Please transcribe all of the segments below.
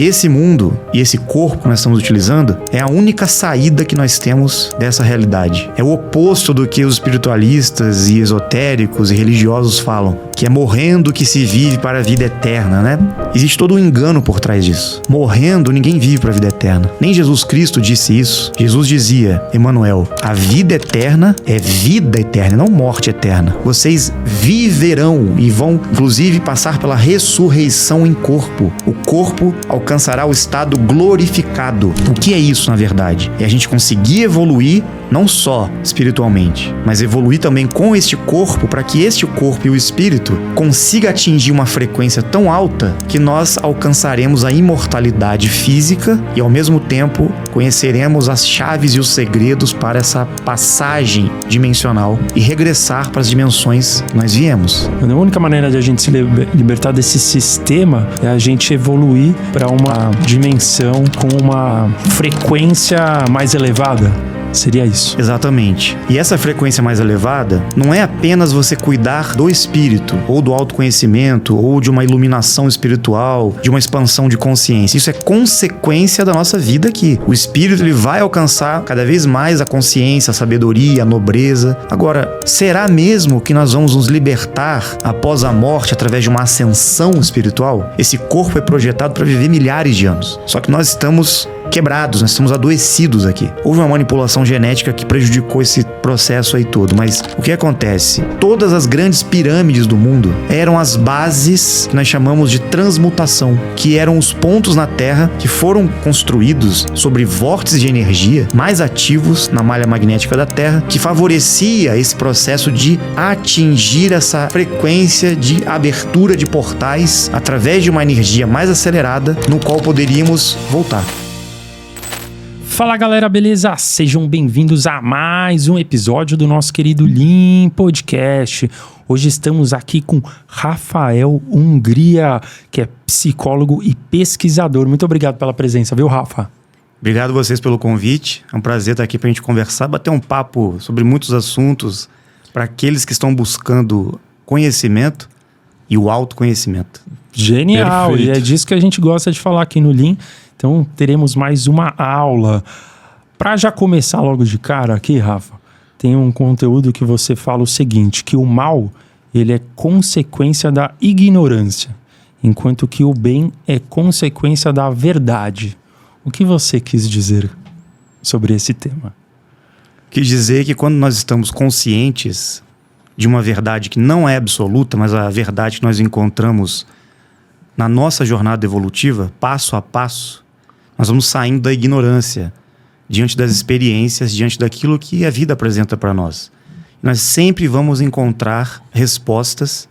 esse mundo e esse corpo que nós estamos utilizando é a única saída que nós temos dessa realidade. É o oposto do que os espiritualistas e esotéricos e religiosos falam, que é morrendo que se vive para a vida eterna, né? Existe todo um engano por trás disso. Morrendo, ninguém vive para a vida eterna. Nem Jesus Cristo disse isso. Jesus dizia, Emmanuel, a vida eterna é vida eterna, não morte eterna. Vocês viverão e vão, inclusive, passar pela ressurreição em corpo. O corpo alcançará o estado glorificado. O que é isso, na verdade? É a gente conseguir evoluir, não só espiritualmente, mas evoluir também com este corpo, para que este corpo e o espírito consiga atingir uma frequência tão alta que nós alcançaremos a imortalidade física e, ao mesmo tempo, conheceremos as chaves e os segredos para essa passagem dimensional e regressar para as dimensões que nós viemos. A única maneira de a gente se libertar desse sistema é a gente evoluir para uma dimensão com uma frequência mais elevada. Seria isso. Exatamente. E essa frequência mais elevada não é apenas você cuidar do espírito, ou do autoconhecimento, ou de uma iluminação espiritual, de uma expansão de consciência. Isso é consequência da nossa vida aqui. O espírito, ele vai alcançar cada vez mais a consciência, a sabedoria, a nobreza. Agora, será mesmo que nós vamos nos libertar após a morte através de uma ascensão espiritual? Esse corpo é projetado para viver milhares de anos. Só que nós estamos quebrados, nós estamos adoecidos aqui. Houve uma manipulação genética que prejudicou esse processo aí todo, mas o que acontece? Todas as grandes pirâmides do mundo eram as bases que nós chamamos de transmutação, que eram os pontos na Terra que foram construídos sobre vórtices de energia mais ativos na malha magnética da Terra, que favorecia esse processo de atingir essa frequência de abertura de portais através de uma energia mais acelerada, no qual poderíamos voltar. Fala galera, beleza? Sejam bem-vindos a mais um episódio do nosso querido Lean Podcast. Hoje estamos aqui com Rafael Hungria, que é psicólogo e pesquisador. Muito obrigado pela presença, viu, Rafa? Obrigado a vocês pelo convite. É um prazer estar aqui para a gente conversar, bater um papo sobre muitos assuntos para aqueles que estão buscando conhecimento e o autoconhecimento. Genial! Perfeito. E é disso que a gente gosta de falar aqui no Lean. Então, teremos mais uma aula. Para já começar logo de cara aqui, Rafa, tem um conteúdo que você fala o seguinte, que o mal, ele é consequência da ignorância, enquanto que o bem é consequência da verdade. O que você quis dizer sobre esse tema? Quis dizer que quando nós estamos conscientes de uma verdade que não é absoluta, mas a verdade que nós encontramos na nossa jornada evolutiva, passo a passo, nós vamos saindo da ignorância, diante das experiências, diante daquilo que a vida apresenta para nós. Nós sempre vamos encontrar respostas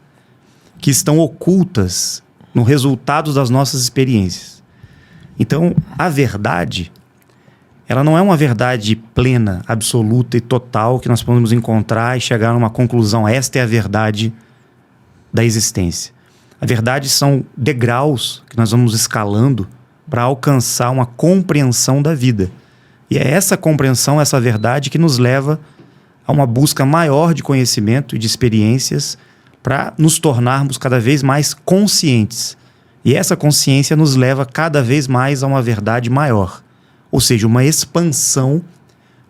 que estão ocultas no resultado das nossas experiências. Então, a verdade, ela não é uma verdade plena, absoluta e total que nós podemos encontrar e chegar a uma conclusão. Esta é a verdade da existência. A verdade são degraus que nós vamos escalando para alcançar uma compreensão da vida. E é essa compreensão, essa verdade que nos leva a uma busca maior de conhecimento e de experiências para nos tornarmos cada vez mais conscientes. E essa consciência nos leva cada vez mais a uma verdade maior. Ou seja, uma expansão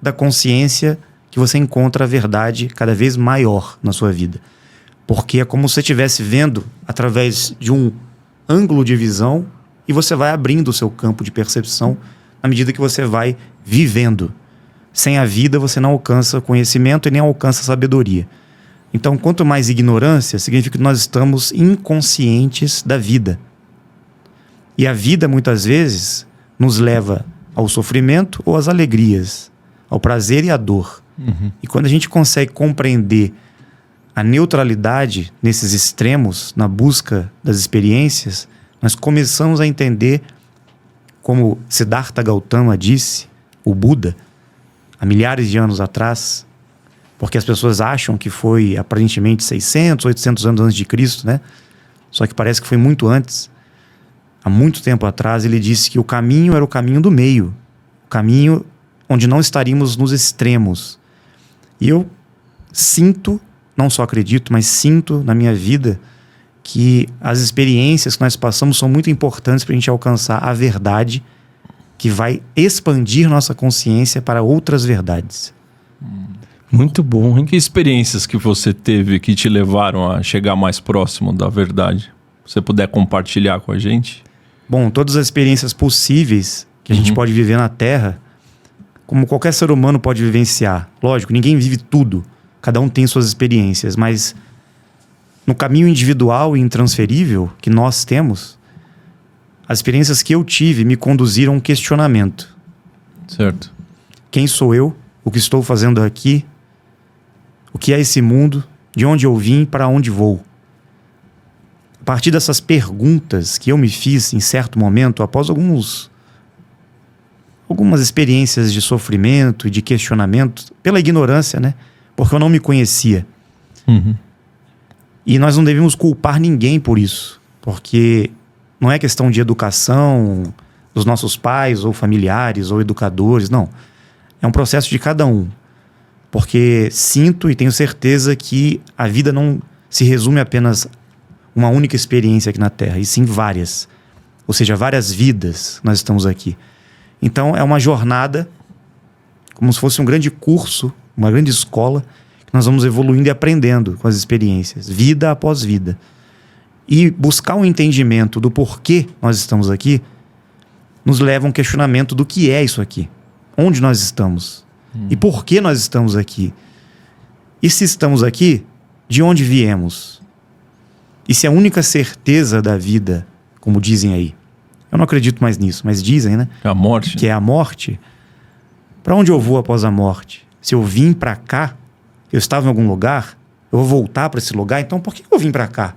da consciência que você encontra a verdade cada vez maior na sua vida. Porque é como se você estivesse vendo através de um ângulo de visão e você vai abrindo o seu campo de percepção à medida que você vai vivendo. Sem a vida você não alcança conhecimento e nem alcança sabedoria. Então, quanto mais ignorância, significa que nós estamos inconscientes da vida. E a vida, muitas vezes, nos leva ao sofrimento ou às alegrias, ao prazer e à dor. E quando a gente consegue compreender a neutralidade nesses extremos, na busca das experiências, nós começamos a entender, como Siddhartha Gautama disse, o Buda, há milhares de anos atrás, porque as pessoas acham que foi aparentemente 600, 800 anos antes de Cristo, né? Só que parece que foi muito antes. Há muito tempo atrás ele disse que o caminho era o caminho do meio, o caminho onde não estaríamos nos extremos. E eu sinto, não só acredito, mas sinto na minha vida que as experiências que nós passamos são muito importantes para a gente alcançar a verdade que vai expandir nossa consciência para outras verdades. Muito bom, hein? Que experiências que você teve que te levaram a chegar mais próximo da verdade? Se você puder compartilhar com a gente? Bom, todas as experiências possíveis que a gente pode viver na Terra, como qualquer ser humano pode vivenciar. Lógico, ninguém vive tudo. Cada um tem suas experiências, mas no caminho individual e intransferível que nós temos, as experiências que eu tive me conduziram a um questionamento. Certo. Quem sou eu? O que estou fazendo aqui? O que é esse mundo? De onde eu vim? Para onde vou? A partir dessas perguntas que eu me fiz em certo momento, após algumas experiências de sofrimento e de questionamento, pela ignorância, né? Porque eu não me conhecia. E nós não devemos culpar ninguém por isso, porque não é questão de educação dos nossos pais ou familiares ou educadores, não. É um processo de cada um. Porque sinto e tenho certeza que a vida não se resume a apenas uma única experiência aqui na Terra, e sim várias. Ou seja, várias vidas nós estamos aqui. Então é uma jornada, como se fosse um grande curso, uma grande escola, que nós vamos evoluindo e aprendendo com as experiências, vida após vida. E buscar um entendimento do porquê nós estamos aqui nos leva a um questionamento do que é isso aqui. Onde nós estamos? E por que nós estamos aqui? E se estamos aqui, de onde viemos? E se a única certeza da vida, como dizem aí, eu não acredito mais nisso, mas dizem, né? A morte. Que é a morte. Para onde eu vou após a morte? Se eu vim para cá, eu estava em algum lugar, eu vou voltar para esse lugar, então por que eu vim para cá?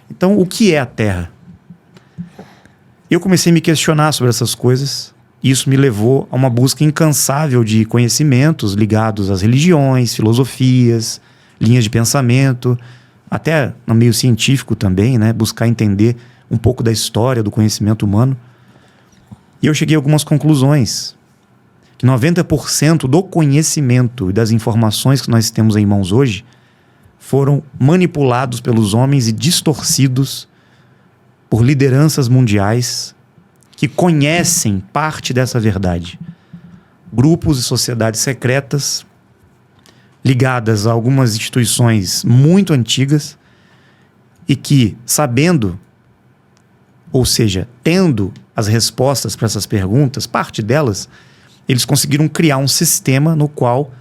Então, o que é a Terra? Eu comecei a me questionar sobre essas coisas. Isso me levou a uma busca incansável de conhecimentos ligados às religiões, filosofias, linhas de pensamento, até no meio científico também, né? Buscar entender um pouco da história do conhecimento humano. E eu cheguei a algumas conclusões. Que 90% do conhecimento e das informações que nós temos em mãos hoje foram manipulados pelos homens e distorcidos por lideranças mundiais que conhecem parte dessa verdade. Grupos e sociedades secretas ligadas a algumas instituições muito antigas e que, sabendo, ou seja, tendo as respostas para essas perguntas, parte delas, eles conseguiram criar um sistema no qual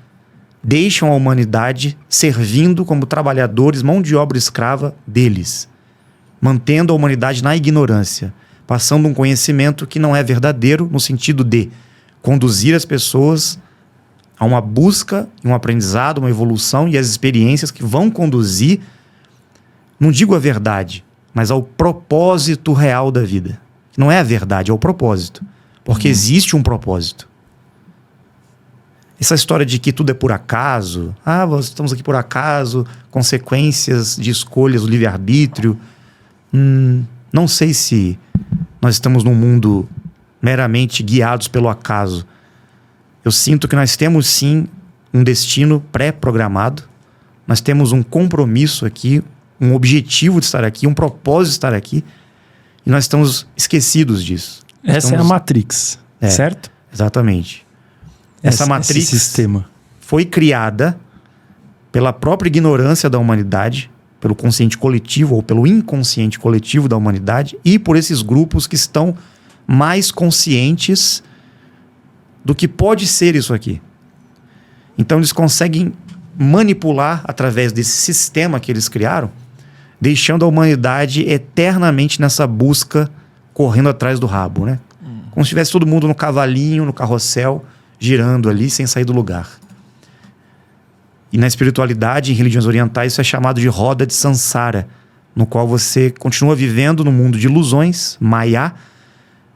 deixam a humanidade servindo como trabalhadores, mão de obra escrava deles, mantendo a humanidade na ignorância, passando um conhecimento que não é verdadeiro no sentido de conduzir as pessoas a uma busca, um aprendizado, uma evolução e as experiências que vão conduzir, não digo a verdade, mas ao propósito real da vida. Não é a verdade, é o propósito. Porque existe um propósito. Essa história de que tudo é por acaso, estamos aqui por acaso, consequências de escolhas, o livre-arbítrio, não sei se nós estamos num mundo meramente guiados pelo acaso. Eu sinto que nós temos sim um destino pré-programado, nós temos um compromisso aqui, um objetivo de estar aqui, um propósito de estar aqui, e nós estamos esquecidos disso. Essa é a Matrix, certo? Exatamente. Essa Matrix esse sistema foi criada pela própria ignorância da humanidade, pelo consciente coletivo ou pelo inconsciente coletivo da humanidade e por esses grupos que estão mais conscientes do que pode ser isso aqui. Então eles conseguem manipular através desse sistema que eles criaram, deixando a humanidade eternamente nessa busca, correndo atrás do rabo, né? Como se estivesse todo mundo no cavalinho, no carrossel, girando ali sem sair do lugar. E na espiritualidade, em religiões orientais, isso é chamado de roda de Sansara, no qual você continua vivendo no mundo de ilusões, Maya,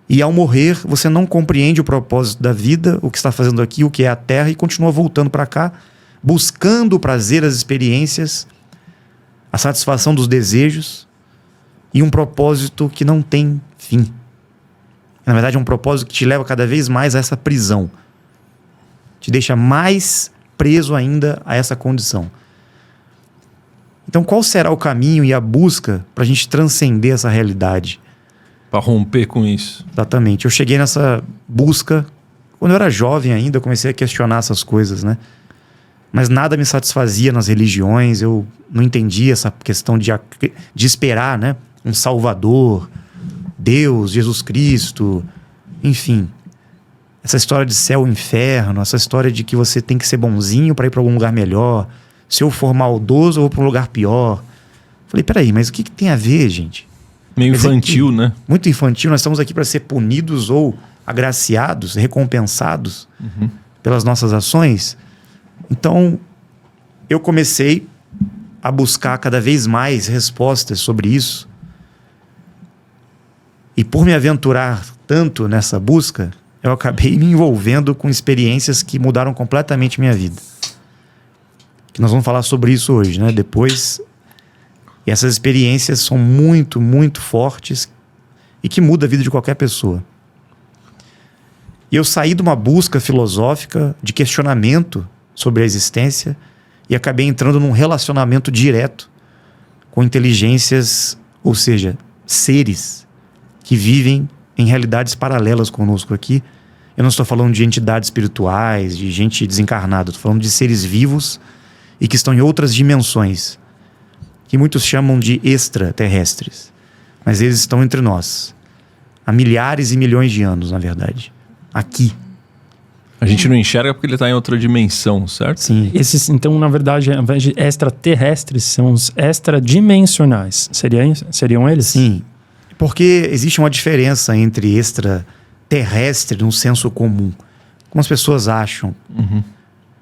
e ao morrer você não compreende o propósito da vida, o que está fazendo aqui, o que é a Terra, e continua voltando para cá, buscando o prazer, as experiências, a satisfação dos desejos e um propósito que não tem fim. Na verdade, é um propósito que te leva cada vez mais a essa prisão. Te deixa mais preso ainda a essa condição. Então, qual será o caminho e a busca para a gente transcender essa realidade? Para romper com isso. Exatamente. Eu cheguei nessa busca quando eu era jovem ainda, eu comecei a questionar essas coisas, né? Mas nada me satisfazia nas religiões, eu não entendia essa questão de esperar, né? Um Salvador, Deus, Jesus Cristo, enfim. Essa história de céu e inferno, essa história de que você tem que ser bonzinho para ir para algum lugar melhor. Se eu for maldoso, eu vou para um lugar pior. Falei, peraí, mas o que tem a ver, gente? Meio infantil, né? Muito infantil. Nós estamos aqui para ser punidos ou agraciados, recompensados pelas nossas ações. Então, eu comecei a buscar cada vez mais respostas sobre isso. E por me aventurar tanto nessa busca, eu acabei me envolvendo com experiências que mudaram completamente minha vida. Que nós vamos falar sobre isso hoje, né? Depois. E essas experiências são muito, muito fortes e que mudam a vida de qualquer pessoa. E eu saí de uma busca filosófica, de questionamento sobre a existência e acabei entrando num relacionamento direto com inteligências, ou seja, seres que vivem em realidades paralelas conosco aqui. Eu não estou falando de entidades espirituais, de gente desencarnada, estou falando de seres vivos e que estão em outras dimensões, que muitos chamam de extraterrestres. Mas eles estão entre nós, há milhares e milhões de anos, na verdade. Aqui. A gente não enxerga porque ele está em outra dimensão, certo? Sim. Esses, então, na verdade, ao invés de extraterrestres, são os extradimensionais. Seriam eles? Sim. Porque existe uma diferença entre extraterrestre no senso comum. Como as pessoas acham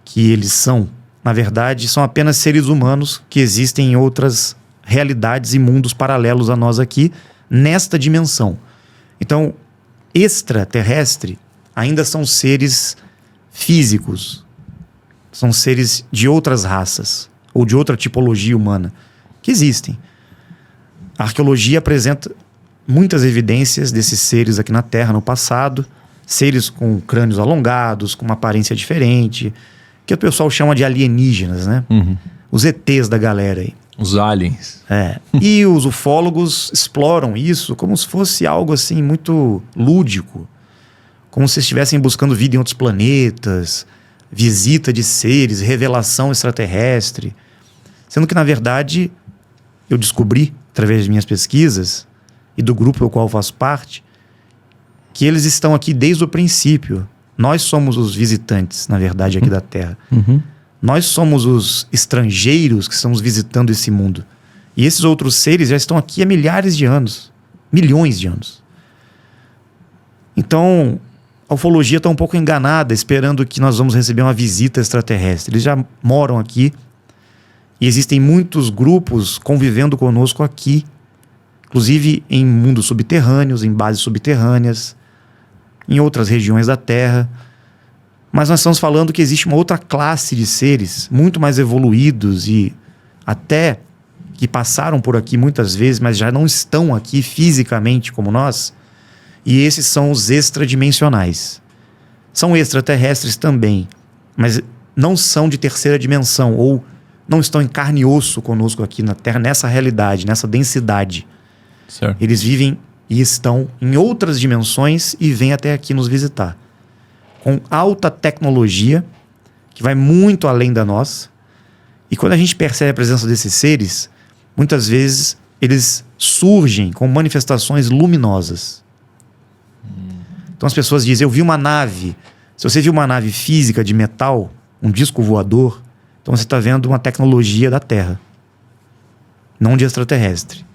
que eles são. Na verdade, são apenas seres humanos que existem em outras realidades e mundos paralelos a nós aqui, nesta dimensão. Então, extraterrestre ainda são seres físicos. São seres de outras raças ou de outra tipologia humana que existem. A arqueologia apresenta muitas evidências desses seres aqui na Terra no passado, seres com crânios alongados, com uma aparência diferente, que o pessoal chama de alienígenas, né? Os ETs da galera aí. Os aliens. E os ufólogos exploram isso como se fosse algo assim muito lúdico, como se estivessem buscando vida em outros planetas, visita de seres, revelação extraterrestre. Sendo que, na verdade, eu descobri, através de minhas pesquisas e do grupo ao qual eu faço parte, que eles estão aqui desde o princípio. Nós somos os visitantes, na verdade, aqui da Terra. Nós somos os estrangeiros que estamos visitando esse mundo. E esses outros seres já estão aqui há milhares de anos. Milhões de anos. Então, a ufologia está um pouco enganada, esperando que nós vamos receber uma visita extraterrestre. Eles já moram aqui. E existem muitos grupos convivendo conosco aqui. Inclusive em mundos subterrâneos, em bases subterrâneas, em outras regiões da Terra. Mas nós estamos falando que existe uma outra classe de seres muito mais evoluídos e até que passaram por aqui muitas vezes, mas já não estão aqui fisicamente como nós. E esses são os extradimensionais. São extraterrestres também, mas não são de terceira dimensão ou não estão em carne e osso conosco aqui na Terra, nessa realidade, nessa densidade. Certo. Eles vivem e estão em outras dimensões e vêm até aqui nos visitar. Com alta tecnologia, que vai muito além da nossa. E quando a gente percebe a presença desses seres, muitas vezes eles surgem com manifestações luminosas. Então as pessoas dizem, eu vi uma nave. Se você viu uma nave física de metal, um disco voador, então você está vendo uma tecnologia da Terra, não de extraterrestre.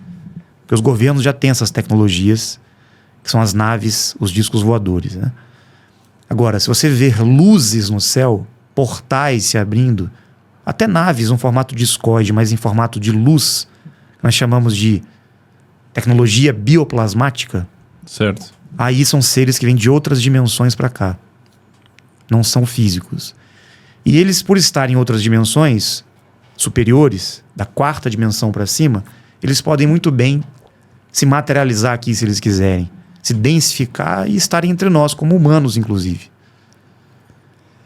Porque os governos já têm essas tecnologias, que são as naves, os discos voadores, né? Agora, se você ver luzes no céu, portais se abrindo, até naves no formato discoide, mas em formato de luz, nós chamamos de tecnologia bioplasmática. Certo. Aí são seres que vêm de outras dimensões para cá. Não são físicos. E eles, por estarem em outras dimensões superiores, da quarta dimensão para cima, eles podem muito bem se materializar aqui se eles quiserem. Se densificar e estarem entre nós, como humanos, inclusive.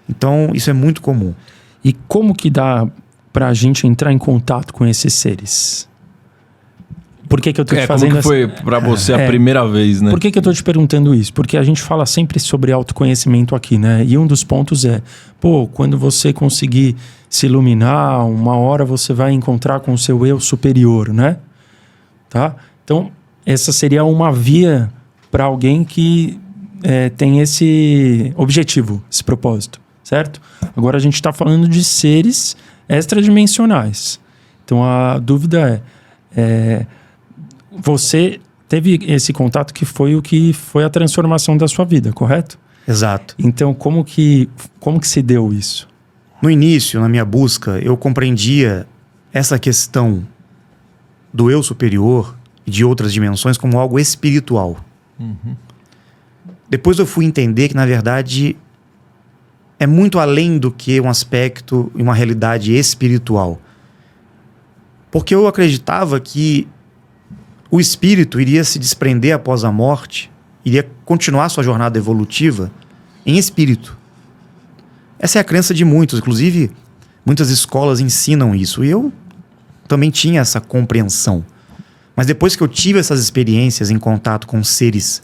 Então, isso é muito comum. E como que dá pra gente entrar em contato com esses seres? Por que eu tô te fazendo como que foi pra você a primeira vez, né? Por que eu tô te perguntando isso? Porque a gente fala sempre sobre autoconhecimento aqui, né? E um dos pontos é, quando você conseguir se iluminar, uma hora você vai encontrar com o seu eu superior, né? Tá? Então, essa seria uma via para alguém que tem esse objetivo, esse propósito, certo? Agora a gente está falando de seres extradimensionais. Então, a dúvida você teve esse contato que foi a transformação da sua vida, correto? Exato. Então, como que se deu isso? No início, na minha busca, eu compreendia essa questão do eu superior e de outras dimensões como algo espiritual. Uhum. Depois eu fui entender que, na verdade, é muito além do que um aspecto e uma realidade espiritual. Porque eu acreditava que o espírito iria se desprender após a morte, iria continuar sua jornada evolutiva em espírito. Essa é a crença de muitos, inclusive muitas escolas ensinam isso, e eu também tinha essa compreensão. Mas depois que eu tive essas experiências em contato com seres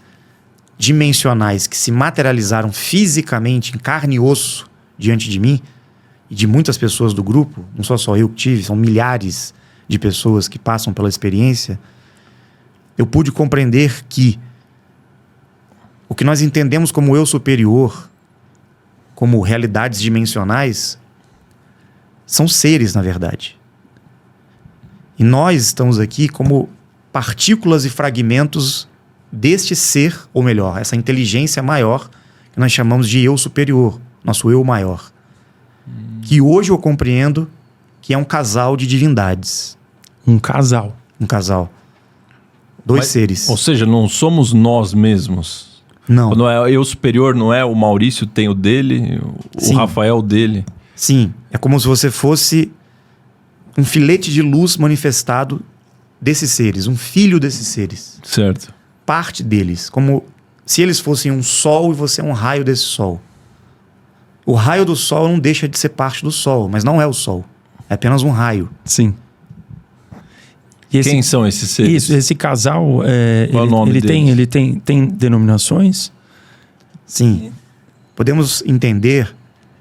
dimensionais que se materializaram fisicamente em carne e osso diante de mim e de muitas pessoas do grupo, não sou só eu que tive, são milhares de pessoas que passam pela experiência, eu pude compreender que o que nós entendemos como eu superior, como realidades dimensionais, são seres, na verdade. E nós estamos aqui como partículas e fragmentos deste ser, ou melhor, essa inteligência maior que nós chamamos de eu superior, nosso eu maior. Que hoje eu compreendo que é um casal de divindades. Um casal. Um casal. Dois seres. Ou seja, não somos nós mesmos. Não. Quando é eu superior, não é o Maurício tem o dele, o Rafael dele. Sim, é como se você fosse um filete de luz manifestado desses seres, um filho desses seres. Certo. Parte deles, como se eles fossem um sol e você é um raio desse sol. O raio do sol não deixa de ser parte do sol, mas não é o sol. É apenas um raio. Sim. E quem são esses seres? Isso, esse casal, qual é o nome deles? ele tem denominações? Sim. Podemos entender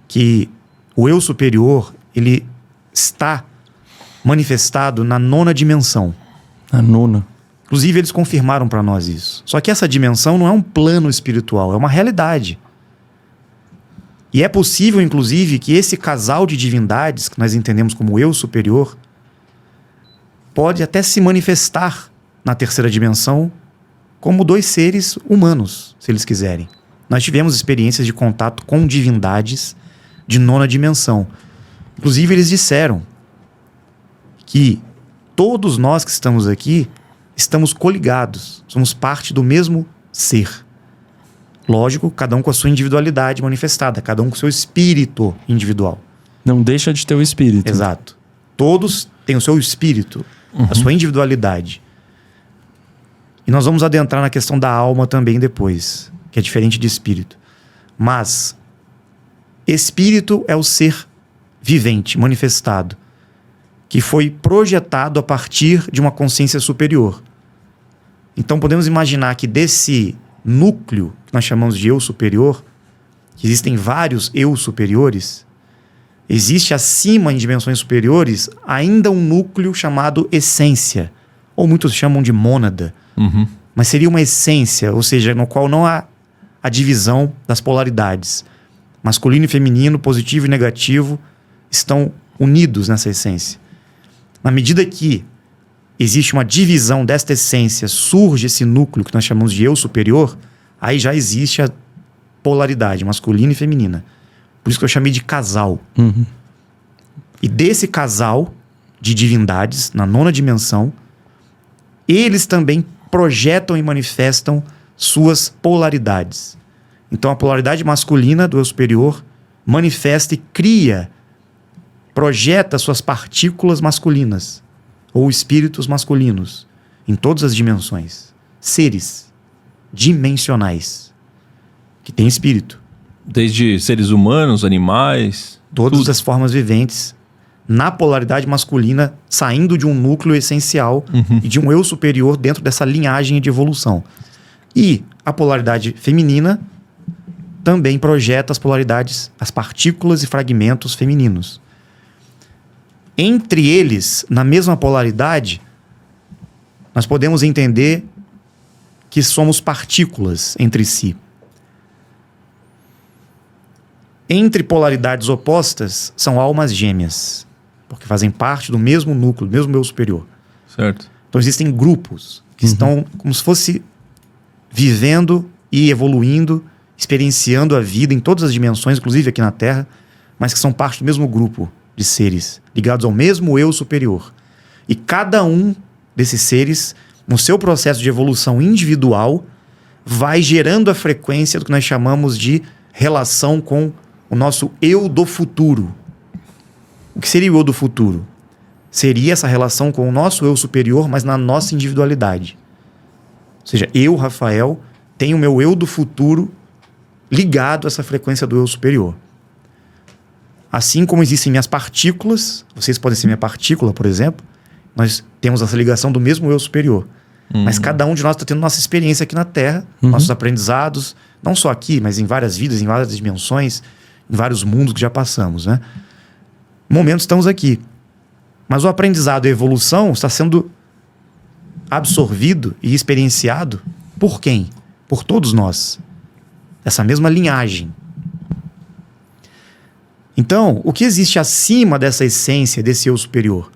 que o eu superior, ele está manifestado na 9ª dimensão. Na 9ª. Inclusive, eles confirmaram para nós isso. Só que essa dimensão não é um plano espiritual, é uma realidade. E é possível, inclusive, que esse casal de divindades, que nós entendemos como eu superior, pode até se manifestar na 3ª dimensão como 2 seres humanos, se eles quiserem. Nós tivemos experiências de contato com divindades de 9ª dimensão. Inclusive, eles disseram que todos nós que estamos aqui estamos coligados, somos parte do mesmo ser. Lógico, cada um com a sua individualidade manifestada, cada um com o seu espírito individual. Não deixa de ter o espírito. Exato. Todos têm o seu espírito, a sua individualidade. E nós vamos adentrar na questão da alma também depois, que é diferente de espírito. Mas espírito é o ser vivente, manifestado, que foi projetado a partir de uma consciência superior. Então podemos imaginar que desse núcleo, que nós chamamos de eu superior, que existem vários eu superiores, existe acima, em dimensões superiores, ainda um núcleo chamado essência, ou muitos chamam de mônada. Mas seria uma essência, ou seja, no qual não há a divisão das polaridades. Masculino e feminino, positivo e negativo, estão unidos nessa essência. Na medida que existe uma divisão desta essência, surge esse núcleo que nós chamamos de eu superior, aí já existe a polaridade masculina e feminina. Por isso que eu chamei de casal. E desse casal de divindades, na 9ª dimensão, eles também projetam e manifestam suas polaridades. Então a polaridade masculina do eu superior manifesta e cria, projeta suas partículas masculinas ou espíritos masculinos em todas as dimensões. Seres dimensionais que têm espírito. Desde seres humanos, animais... Todas as formas viventes na polaridade masculina, saindo de um núcleo essencial e de um eu superior dentro dessa linhagem de evolução. E a polaridade feminina também projeta as polaridades, as partículas e fragmentos femininos. Entre eles, na mesma polaridade, nós podemos entender que somos partículas entre si. Entre polaridades opostas, são almas gêmeas, porque fazem parte do mesmo núcleo, do mesmo eu superior. Certo. Então existem grupos que estão como se fosse vivendo e evoluindo, experienciando a vida em todas as dimensões, inclusive aqui na Terra, mas que são parte do mesmo grupo de seres, ligados ao mesmo eu superior. E cada um desses seres, no seu processo de evolução individual, vai gerando a frequência do que nós chamamos de relação com o nosso eu do futuro. O que seria o eu do futuro? Seria essa relação com o nosso eu superior, mas na nossa individualidade. Ou seja, eu, Rafael, tenho o meu eu do futuro ligado a essa frequência do eu superior. Assim como existem minhas partículas, vocês podem ser minha partícula, por exemplo, nós temos essa ligação do mesmo eu superior. Mas cada um de nós está tendo nossa experiência aqui na Terra, nossos aprendizados, não só aqui, mas em várias vidas, em várias dimensões, em vários mundos que já passamos, né? No momento estamos aqui. Mas o aprendizado e a evolução está sendo absorvido e experienciado por quem? Por todos nós. Essa mesma linhagem. Então, o que existe acima dessa essência, desse eu superior?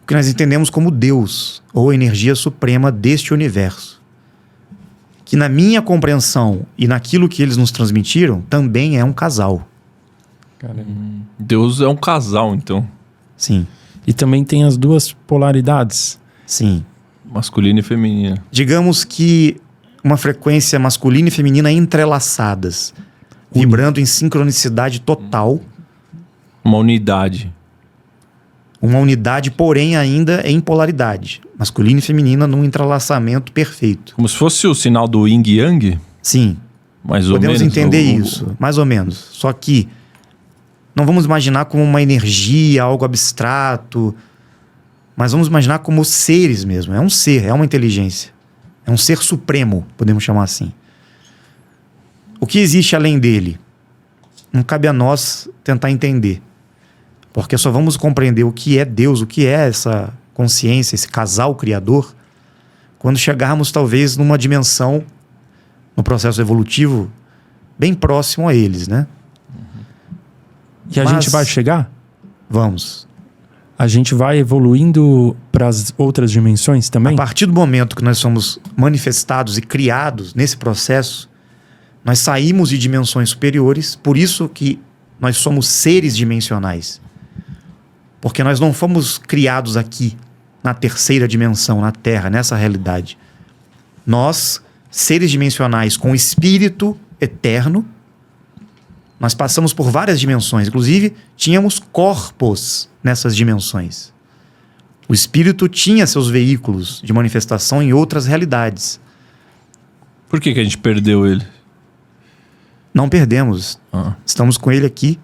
O que nós entendemos como Deus, ou a energia suprema deste universo. Que na minha compreensão e naquilo que eles nos transmitiram, também é um casal. Deus é um casal, então. Sim. E também tem as duas polaridades. Sim. Masculina e feminina. Digamos que uma frequência masculina e feminina entrelaçadas, vibrando em sincronicidade total. Uma unidade. Uma unidade, porém, ainda em polaridade. Masculina e feminina num entrelaçamento perfeito. Como se fosse o sinal do yin e yang? Sim. Mais ou menos. Podemos entender isso, mais ou menos. Só que não vamos imaginar como uma energia, algo abstrato, mas vamos imaginar como seres mesmo. É um ser, é uma inteligência. É um ser supremo, podemos chamar assim. O que existe além dele? Não cabe a nós tentar entender. Porque só vamos compreender o que é Deus, o que é essa consciência, esse casal criador, quando chegarmos talvez numa dimensão, no processo evolutivo, bem próximo a eles, né? E a gente vai chegar? Vamos. A gente vai evoluindo para as outras dimensões também? A partir do momento que nós somos manifestados e criados nesse processo, nós saímos de dimensões superiores, por isso que nós somos seres dimensionais. Porque nós não fomos criados aqui, na terceira dimensão, na Terra, nessa realidade. Nós, seres dimensionais com espírito eterno, nós passamos por várias dimensões. Inclusive, tínhamos corpos nessas dimensões. O espírito tinha seus veículos de manifestação em outras realidades. Por que a gente perdeu ele? Não perdemos. Estamos com ele aqui,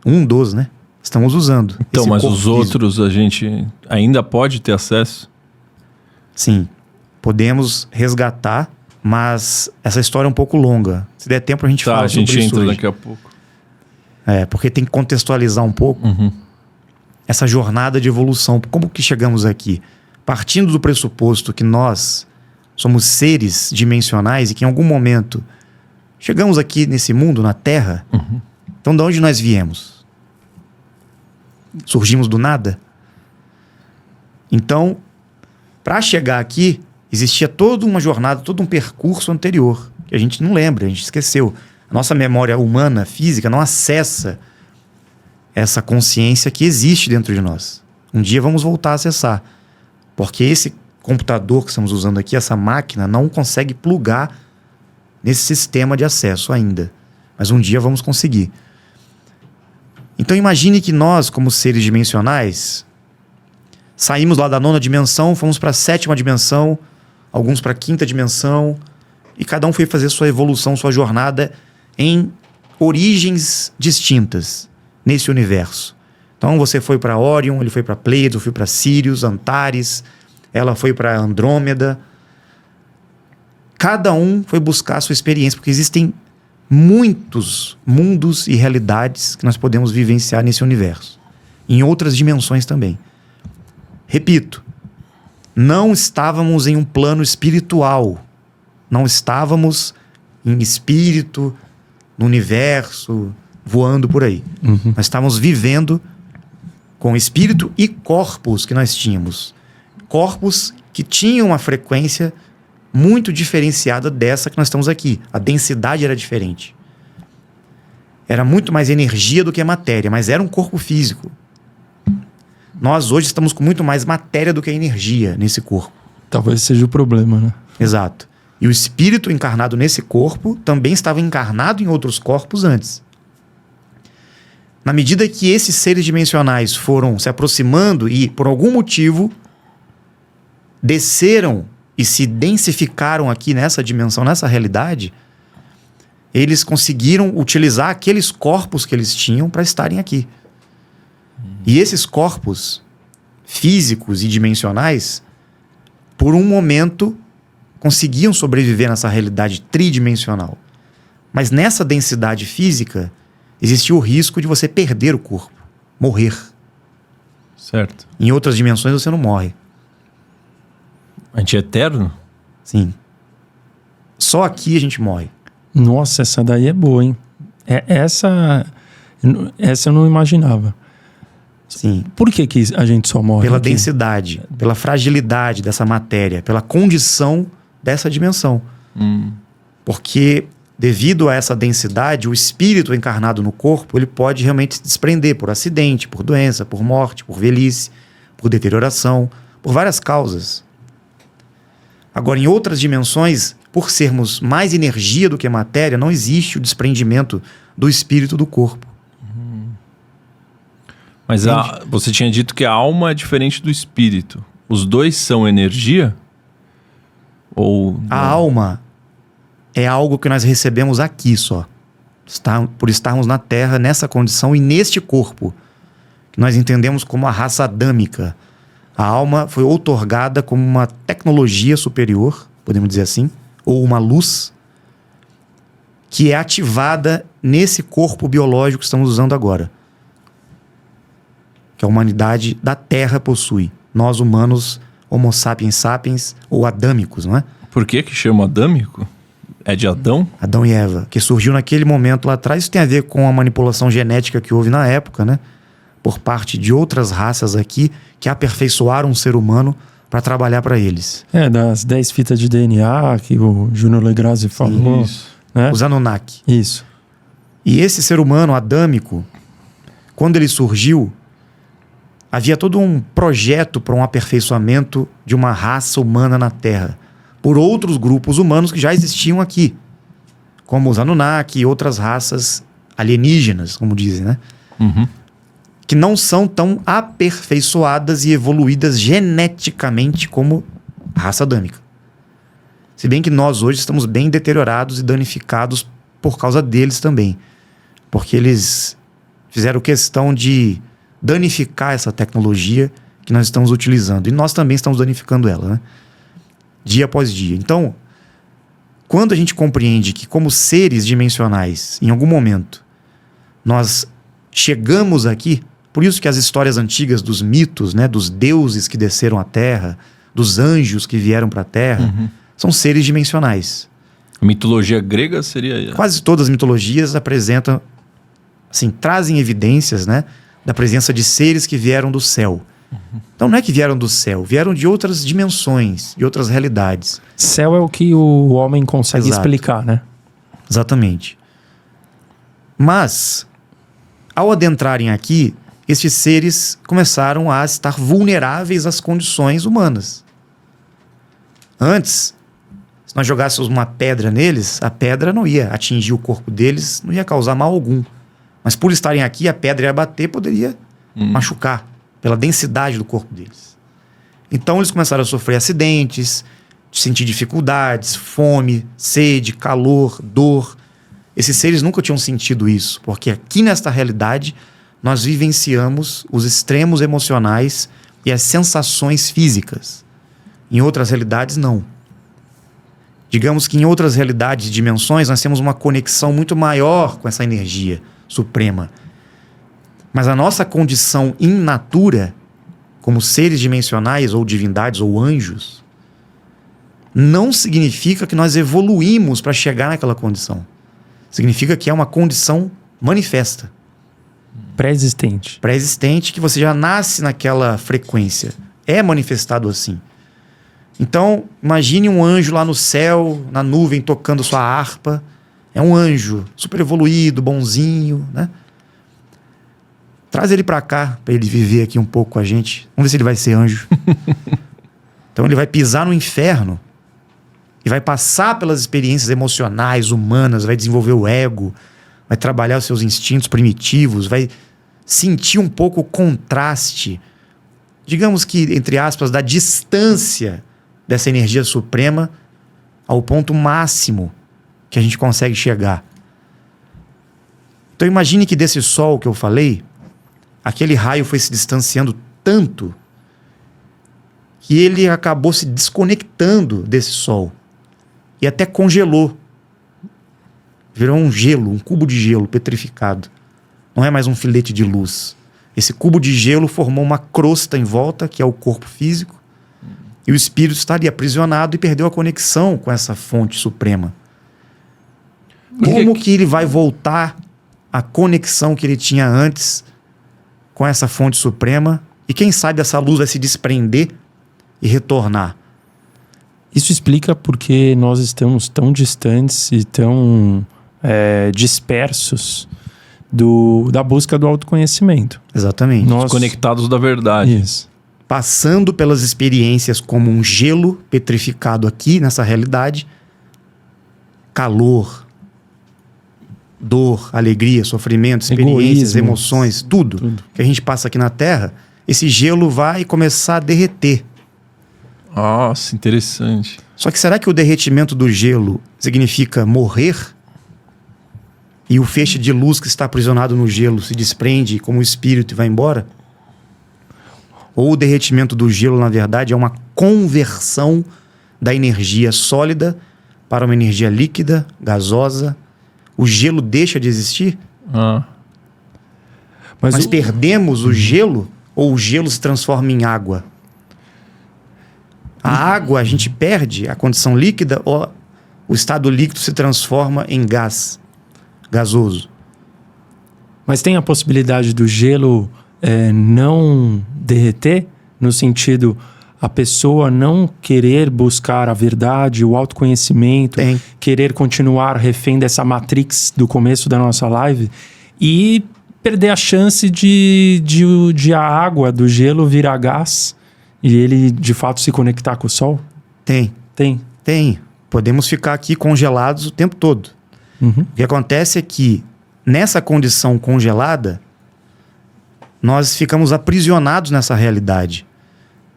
um dos, né? Estamos usando. Então, mas os outros a gente ainda pode ter acesso? Sim. Podemos resgatar, mas essa história é um pouco longa. Se der tempo, a gente fala sobre isso. A gente entra hoje. daqui a pouco. Porque tem que contextualizar um pouco essa jornada de evolução. Como que chegamos aqui? Partindo do pressuposto que nós somos seres dimensionais e que em algum momento chegamos aqui nesse mundo, na Terra. Então, de onde nós viemos? Surgimos do nada? Então, para chegar aqui, existia toda uma jornada, todo um percurso anterior, que a gente não lembra, a gente esqueceu. A nossa memória humana, física, não acessa essa consciência que existe dentro de nós. Um dia vamos voltar a acessar. Porque esse computador que estamos usando aqui, essa máquina, não consegue plugar nesse sistema de acesso ainda. Mas um dia vamos conseguir. Então imagine que nós, como seres dimensionais, saímos lá da 9ª dimensão, fomos para a 7ª dimensão, alguns para a 5ª dimensão, e cada um foi fazer sua evolução, sua jornada em origens distintas nesse universo. Então você foi para Órion, ele foi para Pleiades, eu fui para Sírius, Antares, ela foi para Andrômeda. Cada um foi buscar a sua experiência, porque existem muitos mundos e realidades que nós podemos vivenciar nesse universo. Em outras dimensões também. Repito, não estávamos em um plano espiritual. Não estávamos em espírito, no universo, voando por aí. Nós estávamos vivendo com espírito e corpos que nós tínhamos. Corpos que tinham uma frequência muito diferenciada dessa que nós estamos aqui. A densidade era diferente. Era muito mais energia do que matéria, mas era um corpo físico. Nós hoje estamos com muito mais matéria do que energia nesse corpo. Talvez seja o problema, né? Exato. E o espírito encarnado nesse corpo também estava encarnado em outros corpos antes. Na medida que esses seres dimensionais foram se aproximando e, por algum motivo, desceram e se densificaram aqui nessa dimensão, nessa realidade, eles conseguiram utilizar aqueles corpos que eles tinham para estarem aqui. E esses corpos físicos e dimensionais, por um momento, conseguiam sobreviver nessa realidade tridimensional. Mas nessa densidade física, existia o risco de você perder o corpo, morrer. Certo. Em outras dimensões você não morre. A gente é eterno? Sim. Só aqui a gente morre. Nossa, essa daí é boa, hein? Essa eu não imaginava. Sim. Por que a gente só morre Pela aqui? densidade, pela fragilidade dessa matéria, pela condição dessa dimensão. Porque, devido a essa densidade, o espírito encarnado no corpo, ele pode realmente se desprender por acidente, por doença, por morte, por velhice, por deterioração, por várias causas. Agora, em outras dimensões, por sermos mais energia do que matéria, não existe o desprendimento do espírito do corpo. Mas você tinha dito que a alma é diferente do espírito. Os dois são energia? Ou A alma é algo que nós recebemos aqui só. Por estarmos na Terra, nessa condição e neste corpo, que nós entendemos como a raça adâmica. A alma foi outorgada como uma tecnologia superior, podemos dizer assim, ou uma luz, que é ativada nesse corpo biológico que estamos usando agora. Que a humanidade da Terra possui. Nós, humanos, Homo sapiens sapiens, ou adâmicos, não é? Por que chama adâmico? É de Adão? Adão e Eva, que surgiu naquele momento lá atrás. Isso tem a ver com a manipulação genética que houve na época, né? Por parte de outras raças aqui que aperfeiçoaram o ser humano para trabalhar para eles. Das 10 fitas de DNA que o Júnior Legrazzi falou. Isso. Né? Os Anunnaki. Isso. E esse ser humano adâmico, quando ele surgiu, havia todo um projeto para um aperfeiçoamento de uma raça humana na Terra, por outros grupos humanos que já existiam aqui, como os Anunnaki e outras raças alienígenas, como dizem, né? Que não são tão aperfeiçoadas e evoluídas geneticamente como a raça adâmica. Se bem que nós hoje estamos bem deteriorados e danificados por causa deles também, porque eles fizeram questão de danificar essa tecnologia que nós estamos utilizando. E nós também estamos danificando ela, né? Dia após dia. Então, quando a gente compreende que como seres dimensionais, em algum momento, nós chegamos aqui, por isso que as histórias antigas dos mitos, né, dos deuses que desceram à Terra, dos anjos que vieram para a Terra, são seres dimensionais. A mitologia grega seria... Quase todas as mitologias apresentam, assim, trazem evidências, né, da presença de seres que vieram do céu. Então não é que vieram do céu, vieram de outras dimensões, de outras realidades. Céu é o que o homem consegue Exato. explicar, né? Exatamente. Mas, ao adentrarem aqui, estes seres começaram a estar vulneráveis às condições humanas. Antes, se nós jogássemos uma pedra neles, a pedra não ia atingir o corpo deles, não ia causar mal algum. Mas por estarem aqui, a pedra ia bater, poderia machucar, pela densidade do corpo deles. Então eles começaram a sofrer acidentes, sentir dificuldades, fome, sede, calor, dor. Esses seres nunca tinham sentido isso, porque aqui nesta realidade nós vivenciamos os extremos emocionais e as sensações físicas. Em outras realidades, não. Digamos que em outras realidades e dimensões, nós temos uma conexão muito maior com essa energia suprema. Mas a nossa condição in natura, como seres dimensionais ou divindades ou anjos, não significa que nós evoluímos para chegar naquela condição. Significa que é uma condição manifesta. Pré-existente. Pré-existente, que você já nasce naquela frequência. É manifestado assim. Então, imagine um anjo lá no céu, na nuvem, tocando sua harpa. É um anjo super evoluído, bonzinho, né? Traz ele para cá, para ele viver aqui um pouco com a gente. Vamos ver se ele vai ser anjo. Então ele vai pisar no inferno e vai passar pelas experiências emocionais, humanas, vai desenvolver o ego, vai trabalhar os seus instintos primitivos, vai sentir um pouco o contraste, digamos que, entre aspas, da distância dessa energia suprema ao ponto máximo que a gente consegue chegar. Então imagine que desse sol que eu falei, aquele raio foi se distanciando tanto que ele acabou se desconectando desse sol e até congelou. Virou um gelo, um cubo de gelo petrificado. Não é mais um filete de luz. Esse cubo de gelo formou uma crosta em volta, que é o corpo físico, e o espírito está ali aprisionado e perdeu a conexão com essa fonte suprema. Como que ele vai voltar à conexão que ele tinha antes com essa fonte suprema? E quem sabe essa luz vai se desprender e retornar. Isso explica porque nós estamos tão distantes e tão dispersos da busca do autoconhecimento. Exatamente. Nós conectados da verdade. Isso. Passando pelas experiências como um gelo petrificado aqui nessa realidade, calor, dor, alegria, sofrimento, experiências, egoísmo, emoções, tudo que a gente passa aqui na Terra, esse gelo vai começar a derreter. Nossa, interessante. Só que será que o derretimento do gelo significa morrer? E o feixe de luz que está aprisionado no gelo se desprende como o espírito e vai embora? Ou o derretimento do gelo, na verdade, é uma conversão da energia sólida para uma energia líquida, gasosa? O gelo deixa de existir? Mas perdemos o gelo? Ou o gelo se transforma em água? A água a gente perde a condição líquida ou o estado líquido se transforma em gás, gasoso? Mas tem a possibilidade do gelo não derreter? No sentido, a pessoa não querer buscar a verdade, o autoconhecimento, querer continuar refém dessa matrix do começo da nossa live e perder a chance de a água do gelo virar gás e ele de fato se conectar com o sol? Tem. Podemos ficar aqui congelados o tempo todo. O que acontece é que nessa condição congelada nós ficamos aprisionados nessa realidade.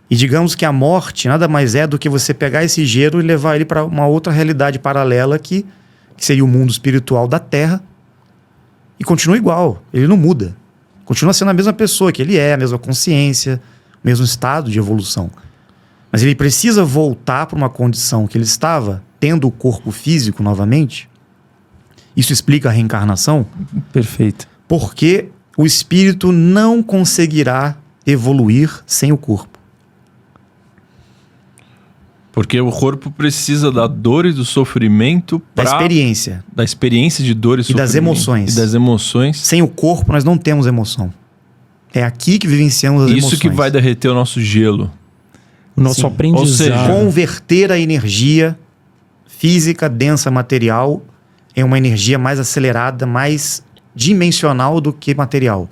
E digamos que a morte nada mais é do que você pegar esse gelo e levar ele para uma outra realidade paralela que seria o mundo espiritual da Terra, e continua igual, ele não muda. Continua sendo a mesma pessoa que ele é, a mesma consciência, o mesmo estado de evolução. Mas ele precisa voltar para uma condição que ele estava, tendo o corpo físico novamente. Isso explica a reencarnação? Perfeito. Porque o espírito não conseguirá evoluir sem o corpo. Porque o corpo precisa da dor e do sofrimento da experiência. Da experiência de dor e sofrimento. Das emoções. E das emoções. Sem o corpo nós não temos emoção. É aqui que vivenciamos as emoções. Isso que vai derreter o nosso gelo. O nosso aprendizado. Ou seja, converter a energia física, densa, material em uma energia mais acelerada, mais dimensional do que material.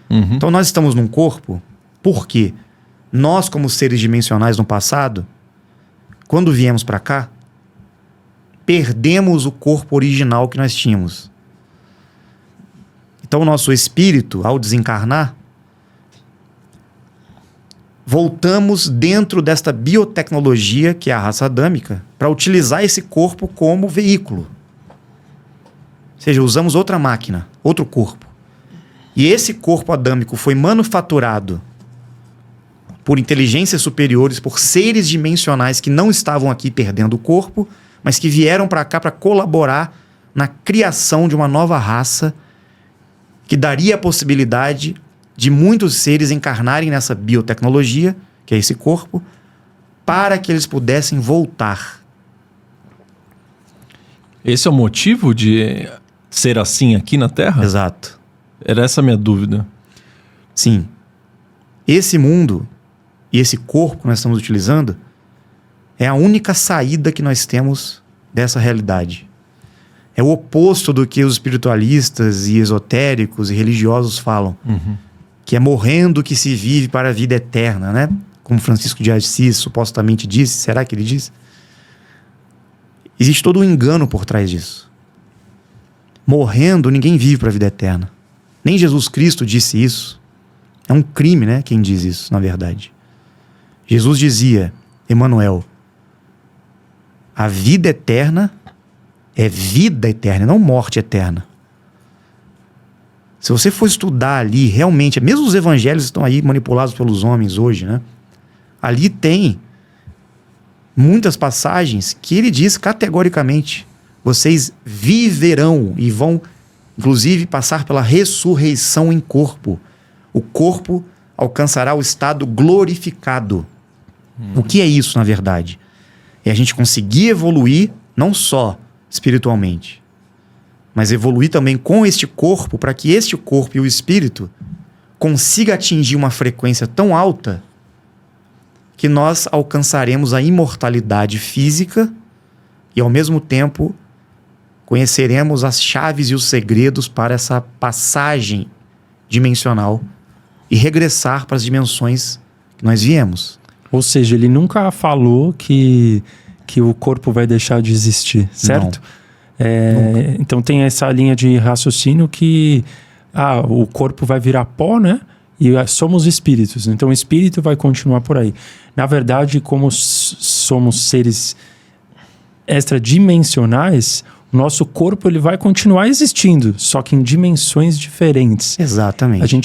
Então nós estamos num corpo porque nós, como seres dimensionais no passado, quando viemos para cá, perdemos o corpo original que nós tínhamos. Então o nosso espírito, ao desencarnar, voltamos dentro desta biotecnologia, que é a raça adâmica, para utilizar esse corpo como veículo. Ou seja, usamos outra máquina, outro corpo. E esse corpo adâmico foi manufaturado por inteligências superiores, por seres dimensionais que não estavam aqui perdendo o corpo, mas que vieram para cá para colaborar na criação de uma nova raça que daria a possibilidade de muitos seres encarnarem nessa biotecnologia, que é esse corpo, para que eles pudessem voltar. Esse é o motivo de ser assim aqui na Terra? Exato. Era essa a minha dúvida. Sim. Esse mundo e esse corpo que nós estamos utilizando é a única saída que nós temos dessa realidade. É o oposto do que os espiritualistas e esotéricos e religiosos falam. Que é morrendo que se vive para a vida eterna, né? Como Francisco de Assis supostamente disse. Será que ele disse? Existe todo um engano por trás disso. Morrendo, ninguém vive para a vida eterna. Nem Jesus Cristo disse isso. É um crime, né? Quem diz isso, na verdade. Jesus dizia, Emmanuel, a vida eterna é vida eterna, não morte eterna. Se você for estudar ali, realmente, mesmo os evangelhos estão aí manipulados pelos homens hoje, né? Ali tem muitas passagens que ele diz categoricamente, vocês viverão e vão, inclusive, passar pela ressurreição em corpo. O corpo alcançará o estado glorificado. O que é isso, na verdade? É a gente conseguir evoluir, não só espiritualmente, mas evoluir também com este corpo, para que este corpo e o espírito consiga atingir uma frequência tão alta que nós alcançaremos a imortalidade física e, ao mesmo tempo, conheceremos as chaves e os segredos para essa passagem dimensional e regressar para as dimensões que nós viemos. Ou seja, ele nunca falou que o corpo vai deixar de existir, certo? Então tem essa linha de raciocínio que o corpo vai virar pó, né? E somos espíritos, então o espírito vai continuar por aí. Na verdade, como somos seres extradimensionais, o nosso corpo ele vai continuar existindo, só que em dimensões diferentes. Exatamente.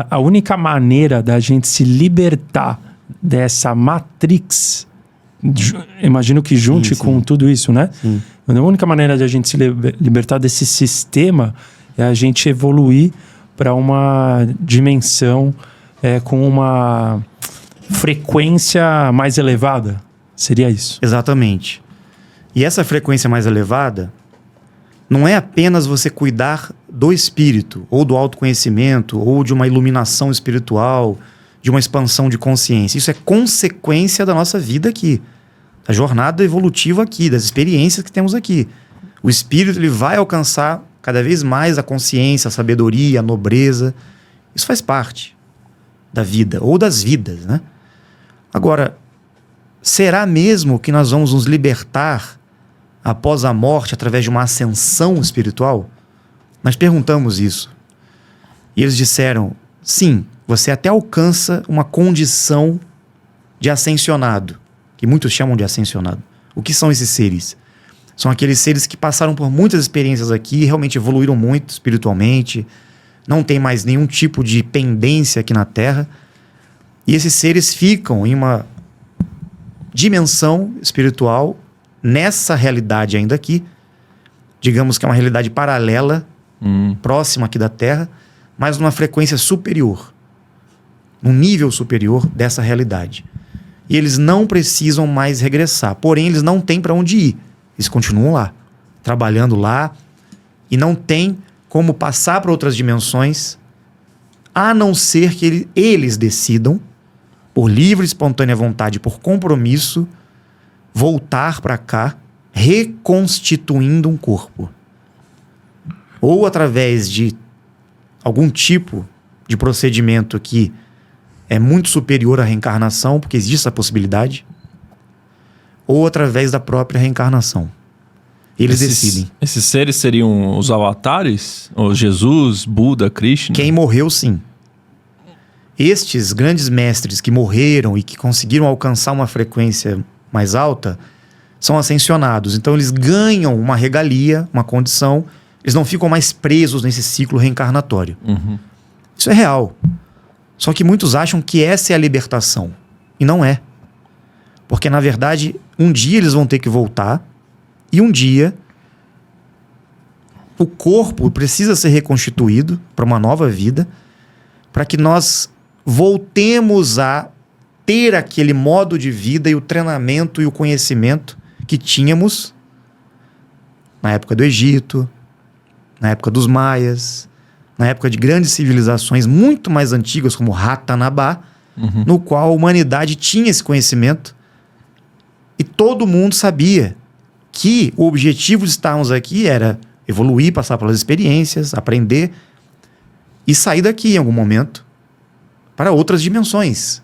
A única maneira da gente se libertar dessa matrix, imagino que junte com tudo isso, né? Sim. A única maneira de a gente se libertar desse sistema é a gente evoluir para uma dimensão com uma frequência mais elevada. Seria isso? Exatamente. E essa frequência mais elevada não é apenas você cuidar do espírito, ou do autoconhecimento, ou de uma iluminação espiritual, de uma expansão de consciência. Isso é consequência da nossa vida aqui, da jornada evolutiva aqui, das experiências que temos aqui. O espírito ele vai alcançar cada vez mais a consciência, a sabedoria, a nobreza. Isso faz parte da vida, ou das vidas, né? Agora, será mesmo que nós vamos nos libertar após a morte através de uma ascensão espiritual? Nós perguntamos isso. E eles disseram, sim, você até alcança uma condição de ascensionado, que muitos chamam de ascensionado. O que são esses seres? São aqueles seres que passaram por muitas experiências aqui, realmente evoluíram muito espiritualmente, não tem mais nenhum tipo de pendência aqui na Terra, e esses seres ficam em uma dimensão espiritual, nessa realidade ainda aqui, digamos que é uma realidade paralela, próxima aqui da Terra, mas numa frequência superior, num nível superior dessa realidade. E eles não precisam mais regressar, porém eles não têm para onde ir. Eles continuam lá, trabalhando lá, e não tem como passar para outras dimensões, a não ser que eles decidam, por livre e espontânea vontade, por compromisso, voltar para cá, reconstituindo um corpo. Ou através de algum tipo de procedimento que é muito superior à reencarnação, porque existe essa possibilidade, ou através da própria reencarnação. Eles decidem. Esses seres seriam os avatares? Ou Jesus, Buda, Krishna? Quem morreu, sim. Estes grandes mestres que morreram e que conseguiram alcançar uma frequência mais alta são ascensionados. Então eles ganham uma regalia, uma condição. Eles não ficam mais presos nesse ciclo reencarnatório. Isso é real. Só que muitos acham que essa é a libertação. E não é. Porque, na verdade, um dia eles vão ter que voltar e um dia o corpo precisa ser reconstituído para uma nova vida, para que nós voltemos a ter aquele modo de vida e o treinamento e o conhecimento que tínhamos na época do Egito, na época dos Maias, na época de grandes civilizações muito mais antigas, como Ratanabá, no qual a humanidade tinha esse conhecimento e todo mundo sabia que o objetivo de estarmos aqui era evoluir, passar pelas experiências, aprender e sair daqui em algum momento para outras dimensões.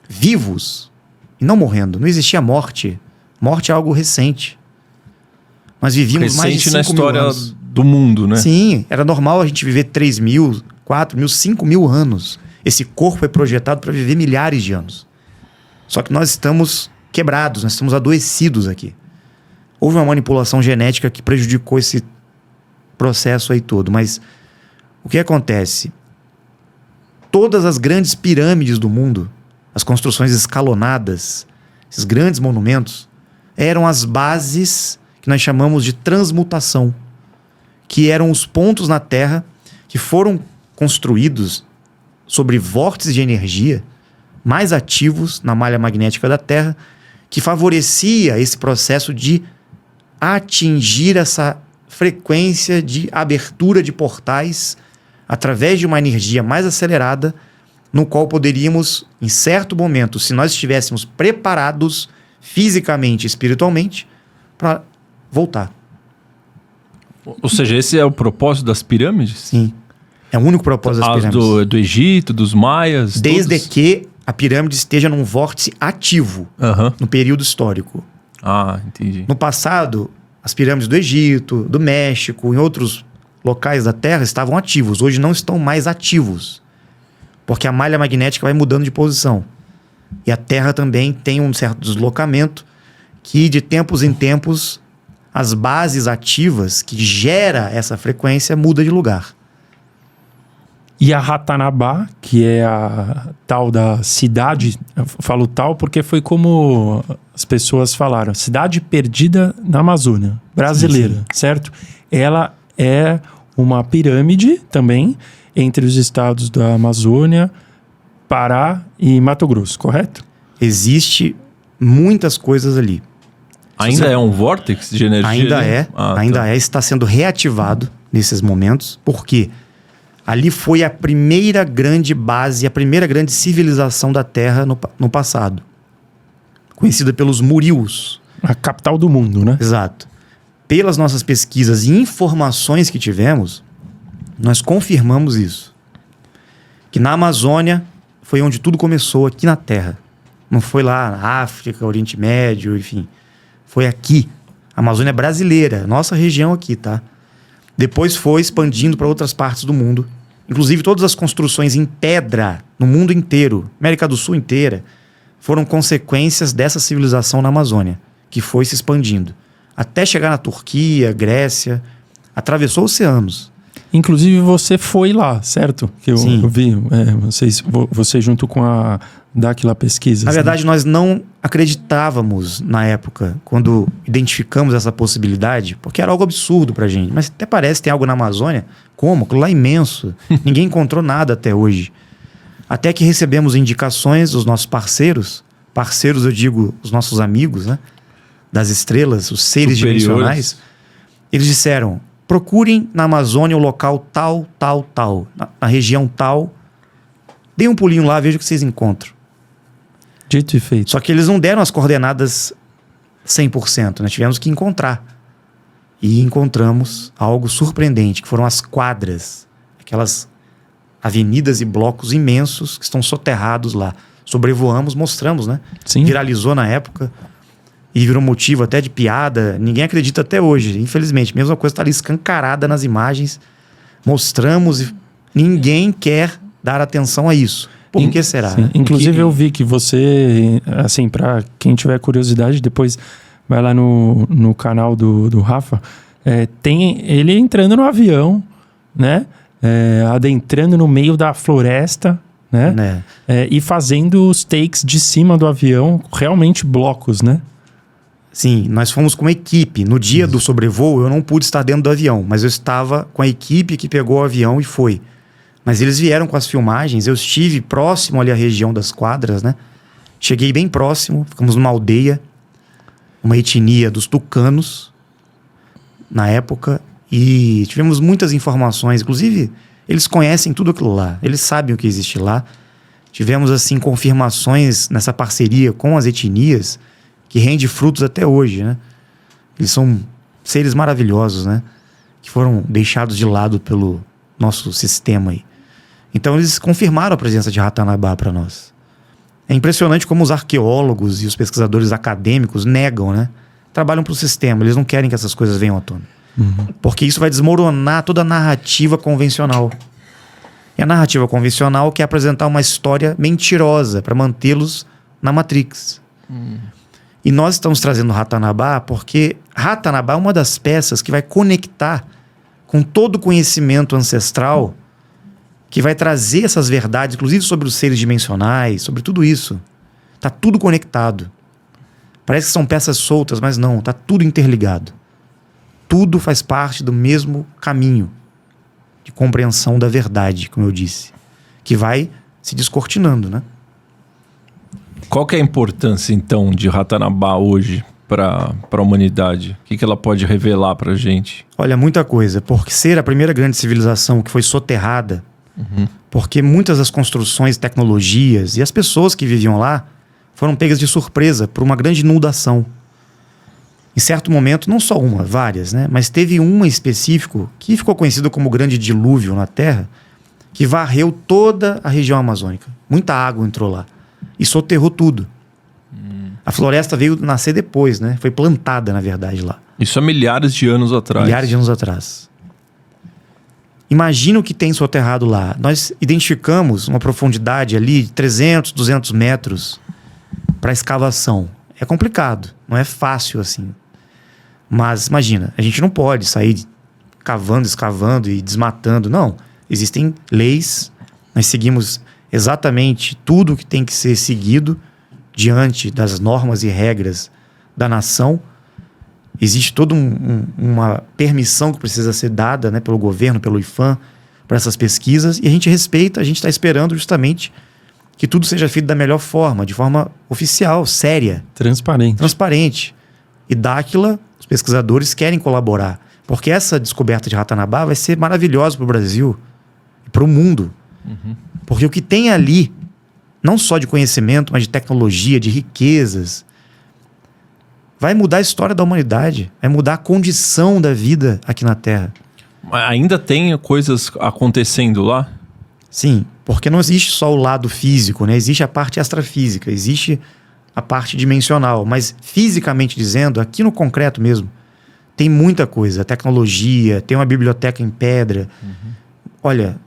Vivos e não morrendo. Não existia morte. Morte é algo recente. Nós vivíamos mais de 5 na história mil anos. Do mundo, né? Sim, era normal a gente viver 3 mil, 4 mil, 5 mil anos. Esse corpo foi projetado para viver milhares de anos. Só que nós estamos quebrados, nós estamos adoecidos aqui. Houve uma manipulação genética que prejudicou esse processo aí todo. Mas o que acontece? Todas as grandes pirâmides do mundo, as construções escalonadas, esses grandes monumentos, eram as bases que nós chamamos de transmutação, que eram os pontos na Terra que foram construídos sobre vórtices de energia mais ativos na malha magnética da Terra, que favorecia esse processo de atingir essa frequência de abertura de portais através de uma energia mais acelerada, no qual poderíamos, em certo momento, se nós estivéssemos preparados fisicamente e espiritualmente, para voltar. Ou seja, esse é o propósito das pirâmides? Sim. É o único propósito das pirâmides. Do Egito, dos Maias? Desde que a pirâmide esteja num vórtice ativo no período histórico. Ah, entendi. No passado, as pirâmides do Egito, do México, em outros locais da Terra estavam ativos. Hoje não estão mais ativos. Porque a malha magnética vai mudando de posição. E a Terra também tem um certo deslocamento que, de tempos em tempos, as bases ativas que gera essa frequência muda de lugar. E a Ratanabá, que é a tal da cidade, eu falo tal porque foi como as pessoas falaram, cidade perdida na Amazônia, brasileira, certo? Ela é uma pirâmide também entre os estados da Amazônia, Pará e Mato Grosso, correto? Existe muitas coisas ali. Ainda é um vórtice de energia? Ainda é, ainda é, está sendo reativado nesses momentos, porque ali foi a primeira grande base, a primeira grande civilização da Terra no passado. Conhecida pelos Murius. A capital do mundo, né? Exato. Pelas nossas pesquisas e informações que tivemos, nós confirmamos isso. Que na Amazônia foi onde tudo começou, aqui na Terra. Não foi lá na África, Oriente Médio, enfim. Foi aqui. A Amazônia brasileira, nossa região aqui, tá? Depois foi expandindo para outras partes do mundo. Inclusive todas as construções em pedra no mundo inteiro, América do Sul inteira, foram consequências dessa civilização na Amazônia, que foi se expandindo. Até chegar na Turquia, Grécia, atravessou oceanos. Inclusive você foi lá, certo? Que eu vi você junto com a Dáquila Pesquisas. Na verdade, nós não acreditávamos na época, quando identificamos essa possibilidade, porque era algo absurdo pra gente. Mas até parece que tem algo na Amazônia. Como? Aquilo lá é imenso. Ninguém encontrou nada até hoje. Até que recebemos indicações dos nossos parceiros. Parceiros, eu digo, os nossos amigos, né? Das estrelas, os seres dimensionais. Eles disseram: procurem na Amazônia o local tal, tal, tal. Na região tal. Deem um pulinho lá, vejam o que vocês encontram. Dito e feito. Só que eles não deram as coordenadas 100%. Nós tivemos que encontrar. E encontramos algo surpreendente, que foram as quadras. Aquelas avenidas e blocos imensos que estão soterrados lá. Sobrevoamos, mostramos, né? Sim. Viralizou na época. E virou motivo até de piada. Ninguém acredita até hoje, infelizmente. Mesma coisa está ali escancarada nas imagens. Mostramos e ninguém quer dar atenção a isso. Por que será? Sim. Inclusive eu vi que você, assim, para quem tiver curiosidade, depois vai lá no canal do Rafa. tem ele entrando no avião, né? Adentrando no meio da floresta, né? E fazendo os takes de cima do avião, realmente blocos, né? Sim, nós fomos com a equipe. No dia do sobrevoo, eu não pude estar dentro do avião, mas eu estava com a equipe que pegou o avião e foi. Mas eles vieram com as filmagens, eu estive próximo ali à região das quadras, né? Cheguei bem próximo, ficamos numa aldeia, uma etnia dos tucanos, na época, e tivemos muitas informações, inclusive eles conhecem tudo aquilo lá, eles sabem o que existe lá. Tivemos, assim, confirmações nessa parceria com as etnias, que rende frutos até hoje, né? Eles são seres maravilhosos, né? Que foram deixados de lado pelo nosso sistema aí. Então eles confirmaram a presença de Ratanabá para nós. É impressionante como os arqueólogos e os pesquisadores acadêmicos negam, né? Trabalham para o sistema, eles não querem que essas coisas venham à tona. Porque isso vai desmoronar toda a narrativa convencional. E a narrativa convencional quer apresentar uma história mentirosa para mantê-los na Matrix. E nós estamos trazendo Ratanabá porque Ratanabá é uma das peças que vai conectar com todo o conhecimento ancestral, que vai trazer essas verdades, inclusive sobre os seres dimensionais, sobre tudo isso. Está tudo conectado. Parece que são peças soltas, mas não, está tudo interligado. Tudo faz parte do mesmo caminho de compreensão da verdade, como eu disse, que vai se descortinando, né? Qual que é a importância, então, de Ratanabá hoje para a humanidade? O que ela pode revelar para a gente? Olha, muita coisa. Por ser a primeira grande civilização que foi soterrada, porque muitas das construções, tecnologias e as pessoas que viviam lá foram pegas de surpresa por uma grande inundação. Em certo momento, não só uma, várias, né? Mas teve uma em específico que ficou conhecido como o Grande Dilúvio na Terra, que varreu toda a região amazônica. Muita água entrou lá e soterrou tudo. A floresta veio nascer depois, né? Foi plantada, na verdade, lá. Isso há milhares de anos atrás. Milhares de anos atrás. Imagina o que tem soterrado lá. Nós identificamos uma profundidade ali de 300, 200 metros para escavação. É complicado, não é fácil assim. Mas imagina, a gente não pode sair cavando, escavando e desmatando. Não, existem leis, nós seguimos exatamente tudo que tem que ser seguido diante das normas e regras da nação. Existe toda uma permissão que precisa ser dada, né, pelo governo, pelo IFAM, para essas pesquisas, e a gente respeita, a gente está esperando justamente que tudo seja feito da melhor forma, de forma oficial, séria. Transparente. E Dáquila, os pesquisadores querem colaborar, porque essa descoberta de Ratanabá vai ser maravilhosa para o Brasil e para o mundo. Porque o que tem ali, não só de conhecimento, mas de tecnologia, de riquezas, vai mudar a história da humanidade, vai mudar a condição da vida aqui na Terra. Ainda tem coisas acontecendo lá? Sim, porque não existe só o lado físico, né? Existe a parte extrafísica, existe a parte dimensional, mas fisicamente dizendo, aqui no concreto mesmo, tem muita coisa, tecnologia, tem uma biblioteca em pedra. Olha...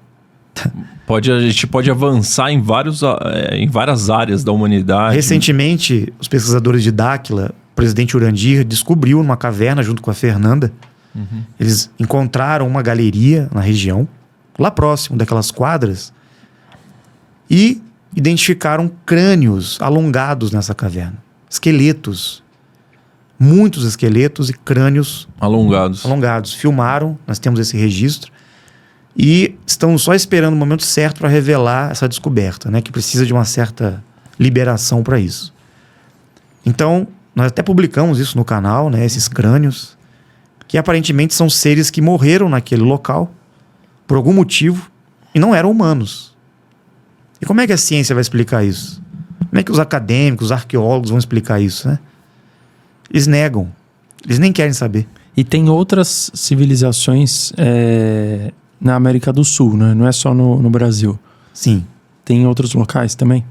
A gente pode avançar em várias áreas da humanidade. Recentemente, os pesquisadores de Dáquila, o presidente Urandir, descobriu numa caverna junto com a Fernanda, eles encontraram uma galeria na região, lá próximo daquelas quadras, e identificaram crânios alongados nessa caverna. Esqueletos. Muitos esqueletos e crânios alongados. Filmaram, nós temos esse registro. E estamos só esperando o momento certo para revelar essa descoberta, né? Que precisa de uma certa liberação para isso. Então, nós até publicamos isso no canal, né? Esses crânios, que aparentemente são seres que morreram naquele local, por algum motivo, e não eram humanos. E como é que a ciência vai explicar isso? Como é que os acadêmicos, os arqueólogos vão explicar isso, né? Eles negam. Eles nem querem saber. E tem outras civilizações... na América do Sul, né? Não é só no Brasil. Sim. Tem em outros locais também?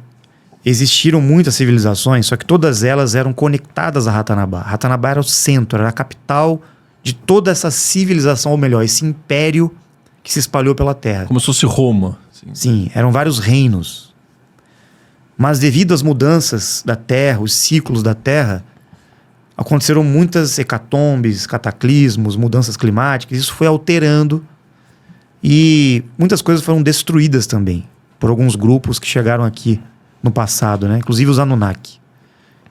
Existiram muitas civilizações, só que todas elas eram conectadas a Ratanabá. Ratanabá era o centro, era a capital de toda essa civilização, ou melhor, esse império que se espalhou pela Terra. Como se fosse Roma. Sim, eram vários reinos. Mas devido às mudanças da Terra, os ciclos da Terra, Aconteceram muitas hecatombes, cataclismos, mudanças climáticas. Isso foi alterando e muitas coisas foram destruídas também por alguns grupos que chegaram aqui no passado, né? Inclusive os Anunnaki,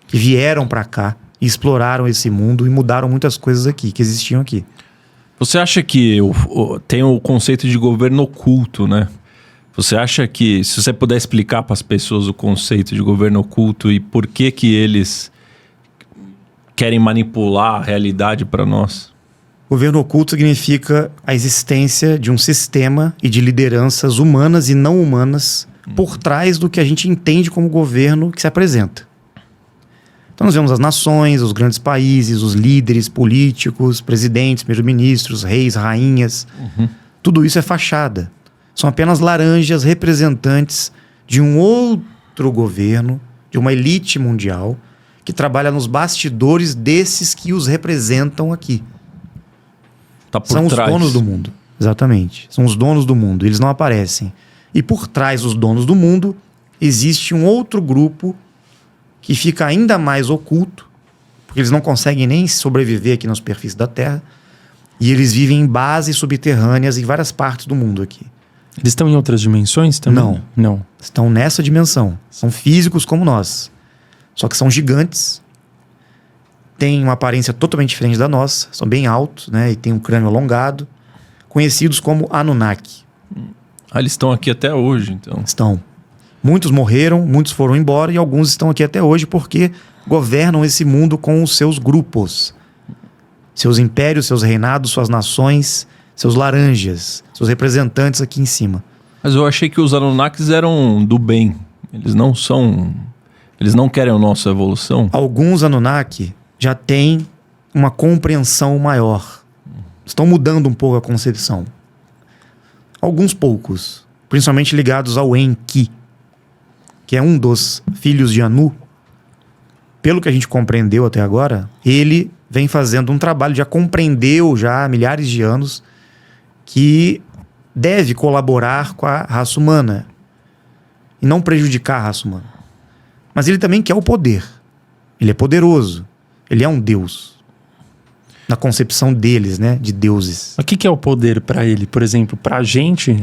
que vieram para cá e exploraram esse mundo e mudaram muitas coisas aqui, que existiam aqui. Você acha que tem o conceito de governo oculto, né? Você acha que, se você puder explicar para as pessoas o conceito de governo oculto e por que eles querem manipular a realidade para nós? Governo oculto significa a existência de um sistema e de lideranças humanas e não humanas por trás do que a gente entende como governo que se apresenta. Então nós vemos as nações, os grandes países, os líderes políticos, presidentes, primeiros-ministros, reis, rainhas. Tudo isso é fachada. São apenas laranjas representantes de um outro governo, de uma elite mundial, que trabalha nos bastidores desses que os representam aqui. Tá por São trás. Os donos do mundo. Exatamente. São os donos do mundo. Eles não aparecem. E por trás dos donos do mundo, existe um outro grupo que fica ainda mais oculto, porque eles não conseguem nem sobreviver aqui na superfície da Terra, e eles vivem em bases subterrâneas em várias partes do mundo aqui. Eles estão em outras dimensões também? Não. Estão nessa dimensão. São físicos como nós. Só que são gigantes, têm uma aparência totalmente diferente da nossa, são bem altos, né? E têm um crânio alongado, conhecidos como Anunnaki. Eles estão aqui até hoje, então. Estão. Muitos morreram, muitos foram embora e alguns estão aqui até hoje porque governam esse mundo com os seus grupos. Seus impérios, seus reinados, suas nações, seus laranjas, seus representantes aqui em cima. Mas eu achei que os Anunnakis eram do bem. Eles não querem a nossa evolução. Alguns Anunnaki já têm uma compreensão maior. Estão mudando um pouco a concepção. Alguns poucos, principalmente ligados ao Enki, que é um dos filhos de Anu. Pelo que a gente compreendeu até agora, ele vem fazendo um trabalho, já compreendeu já há milhares de anos que deve colaborar com a raça humana e não prejudicar a raça humana. Mas ele também quer o poder. Ele é poderoso. Ele é um deus. Na concepção deles, né? De deuses. O que é o poder para ele? Por exemplo, para a gente,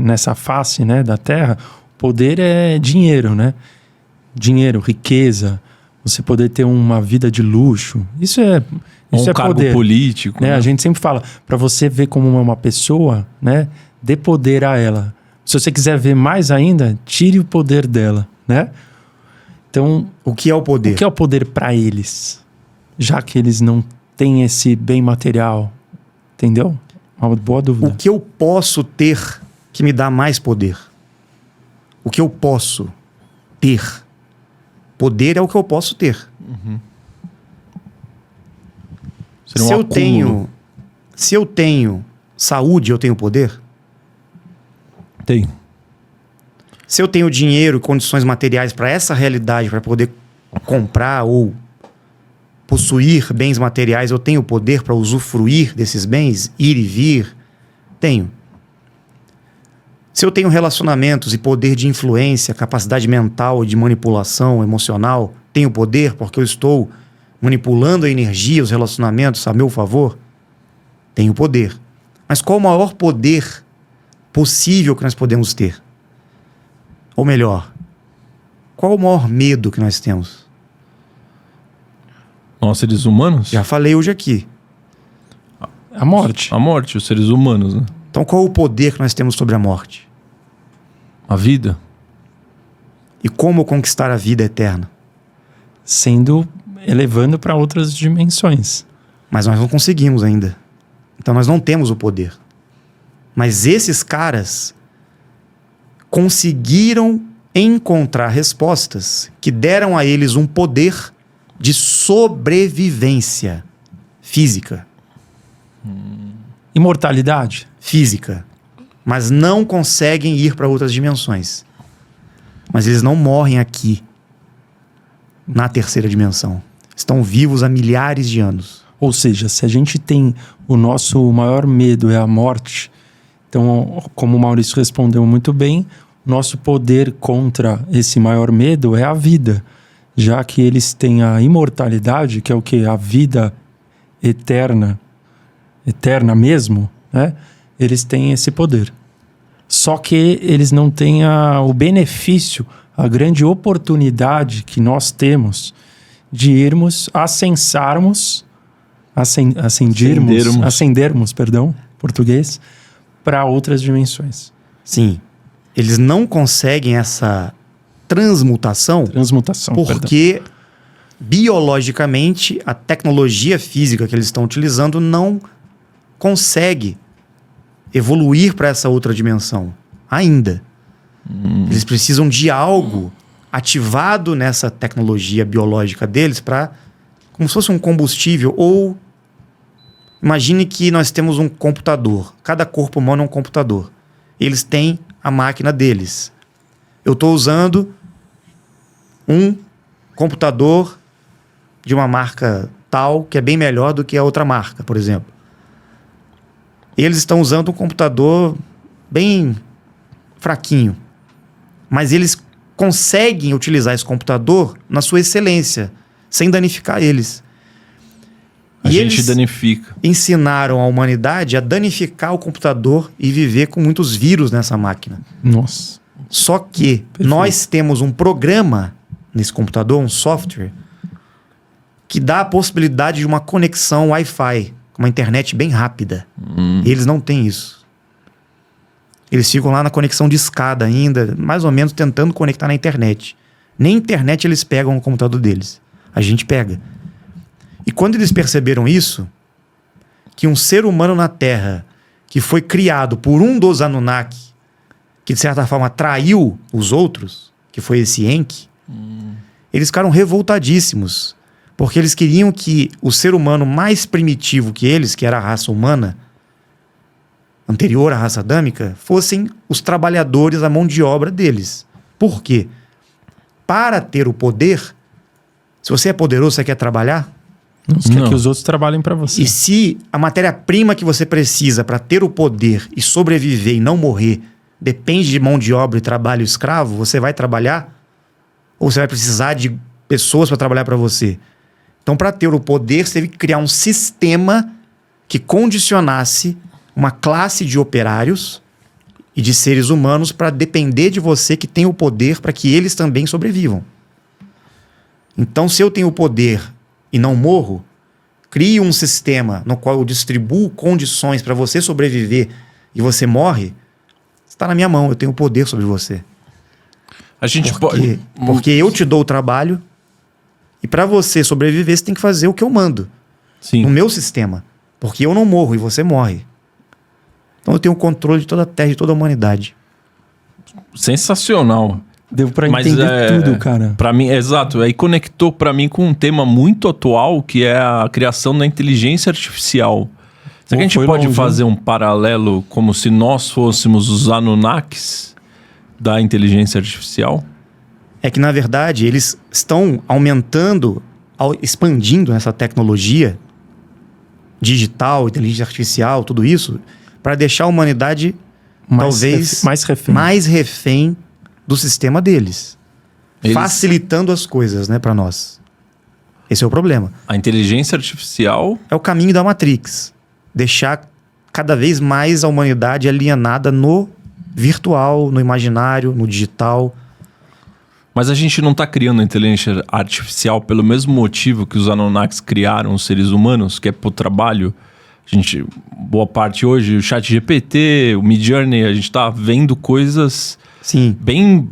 nessa face, né, da Terra, o poder é dinheiro, né? Dinheiro, riqueza, você poder ter uma vida de luxo. Isso é cargo poder político. Né? Né? A gente sempre fala, para você ver como uma pessoa, né, dê poder a ela. Se você quiser ver mais ainda, tire o poder dela, né? Então, o que é o poder? O que é o poder para eles? Já que eles não têm esse bem material, entendeu? Uma boa dúvida. O que eu posso ter que me dá mais poder? O que eu posso ter? Poder é o que eu posso ter. Se eu tenho saúde, eu tenho poder? Tem. Se eu tenho dinheiro e condições materiais para essa realidade, para poder comprar ou possuir bens materiais, eu tenho poder para usufruir desses bens, ir e vir? Tenho. Se eu tenho relacionamentos e poder de influência, capacidade mental de manipulação emocional, tenho poder porque eu estou manipulando a energia, os relacionamentos a meu favor? Tenho poder. Mas qual o maior poder possível que nós podemos ter? Ou melhor, qual o maior medo que nós temos? Nós, seres humanos? Já falei hoje aqui. A morte. A morte, os seres humanos, né? Então qual o poder que nós temos sobre a morte? A vida. E como conquistar a vida eterna? Elevando para outras dimensões. Mas nós não conseguimos ainda. Então nós não temos o poder. Mas esses caras conseguiram encontrar respostas que deram a eles um poder de sobrevivência física. Imortalidade? Física. Mas não conseguem ir para outras dimensões. Mas eles não morrem aqui, na terceira dimensão. Estão vivos há milhares de anos. Ou seja, se a gente tem o nosso maior medo é a morte, então, como o Maurício respondeu muito bem, nosso poder contra esse maior medo é a vida. já que eles têm a imortalidade, que é o que? A vida eterna mesmo, né? Eles têm esse poder. Só que eles não têm o benefício, a grande oportunidade que nós temos de irmos, ascendermos, português, para outras dimensões. Sim. Eles não conseguem essa transmutação porque biologicamente a tecnologia física que eles estão utilizando não consegue evoluir para essa outra dimensão ainda. Eles precisam de algo ativado nessa tecnologia biológica deles para, como se fosse um combustível. Ou imagine que nós temos um computador. Cada corpo humano é um computador. Eles têm a máquina deles. Eu estou usando um computador de uma marca tal que é bem melhor do que a outra marca, por exemplo. Eles estão usando um computador bem fraquinho, mas eles conseguem utilizar esse computador na sua excelência, sem danificar eles. A gente danifica. Ensinaram a humanidade a danificar o computador e viver com muitos vírus nessa máquina. Nossa. Só que nós temos um programa nesse computador, um software, que dá a possibilidade de uma conexão Wi-Fi, uma internet bem rápida. Eles não têm isso. Eles ficam lá na conexão de escada ainda, mais ou menos tentando conectar na internet. Nem internet eles pegam no computador deles. A gente pega. E quando eles perceberam isso, que um ser humano na Terra, que foi criado por um dos Anunnaki, que de certa forma traiu os outros, que foi esse Enki, eles ficaram revoltadíssimos. Porque eles queriam que o ser humano mais primitivo que eles, que era a raça humana, anterior à raça adâmica, fossem os trabalhadores, a mão de obra deles. Por quê? Para ter o poder, se você é poderoso, você quer trabalhar? Você quer que os outros trabalhem para você. E se a matéria-prima que você precisa para ter o poder e sobreviver e não morrer depende de mão de obra e trabalho escravo, você vai trabalhar? Ou você vai precisar de pessoas para trabalhar para você? Então, para ter o poder, você teve que criar um sistema que condicionasse uma classe de operários e de seres humanos para depender de você, que tem o poder, para que eles também sobrevivam. Então, se eu tenho o poder e não morro, crio um sistema no qual eu distribuo condições para você sobreviver e você morre, está na minha mão, eu tenho poder sobre você. A gente pode... Porque eu te dou o trabalho e para você sobreviver, você tem que fazer o que eu mando. Sim. No meu sistema. Porque eu não morro e você morre. Então eu tenho o controle de toda a Terra e de toda a humanidade. Sensacional. Deu pra entender tudo, cara. Pra mim, exato. Aí conectou pra mim com um tema muito atual, que é a criação da inteligência artificial. Será que a gente pode fazer um paralelo como se nós fôssemos os Anunnakis da inteligência artificial? É que, na verdade, eles estão aumentando, expandindo essa tecnologia digital, inteligência artificial, tudo isso, para deixar a humanidade talvez mais refém do sistema deles. Facilitando as coisas, né, para nós. Esse é o problema. A inteligência artificial... é o caminho da Matrix. Deixar cada vez mais a humanidade alienada no virtual, no imaginário, no digital. Mas a gente não está criando a inteligência artificial pelo mesmo motivo que os Anunnakis criaram os seres humanos, que é pro trabalho. A gente, boa parte hoje, o ChatGPT, o Midjourney, a gente está vendo coisas... Sim. Bem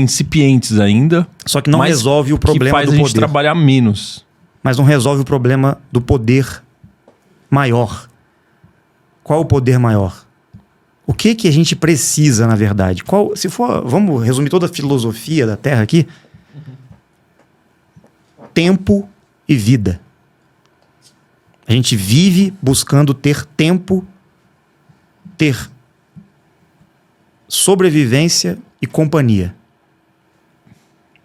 incipientes ainda. Só que não resolve o problema do poder. Que faz a gente trabalhar menos. Mas não resolve o problema do poder maior. Qual o poder maior? O que a gente precisa, na verdade? Vamos resumir toda a filosofia da Terra aqui? Tempo e vida. A gente vive buscando ter tempo, ter sobrevivência e companhia.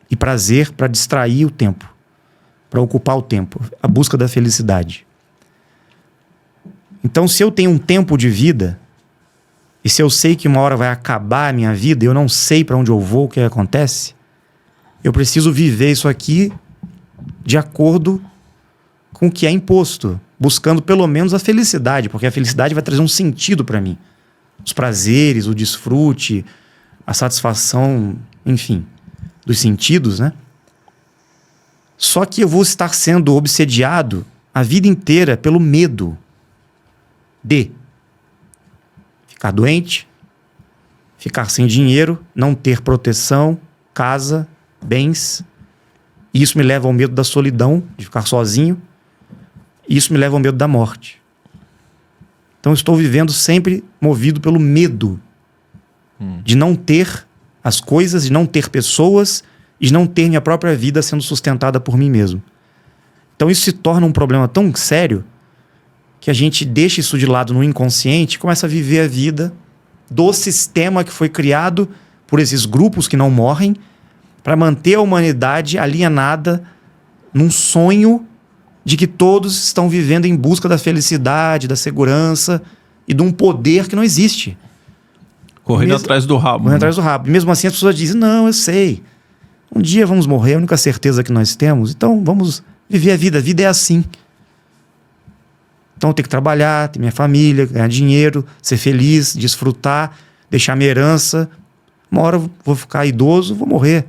E prazer para distrair o tempo, para ocupar o tempo, a busca da felicidade. Então, se eu tenho um tempo de vida, e se eu sei que uma hora vai acabar a minha vida e eu não sei para onde eu vou, o que acontece, Eu preciso viver isso aqui de acordo com o que é imposto, buscando pelo menos a felicidade, porque a felicidade vai trazer um sentido para mim. Os prazeres, o desfrute, a satisfação, enfim, dos sentidos, né? Só que eu vou estar sendo obsediado a vida inteira pelo medo de ficar doente, ficar sem dinheiro, não ter proteção, casa, bens. E isso me leva ao medo da solidão, de ficar sozinho. E isso me leva ao medo da morte. Então eu estou vivendo sempre movido pelo medo de não ter as coisas, de não ter pessoas e de não ter minha própria vida sendo sustentada por mim mesmo. Então isso se torna um problema tão sério que a gente deixa isso de lado no inconsciente e começa a viver a vida do sistema que foi criado por esses grupos que não morrem para manter a humanidade alienada num sonho de que todos estão vivendo em busca da felicidade, da segurança e de um poder que não existe. Correndo atrás do rabo. Correndo atrás do rabo. E mesmo assim as pessoas dizem, não, eu sei. Um dia vamos morrer, é a única certeza que nós temos. Então vamos viver a vida. A vida é assim. Então eu tenho que trabalhar, ter minha família, ganhar dinheiro, ser feliz, desfrutar, deixar minha herança. Uma hora eu vou ficar idoso, vou morrer.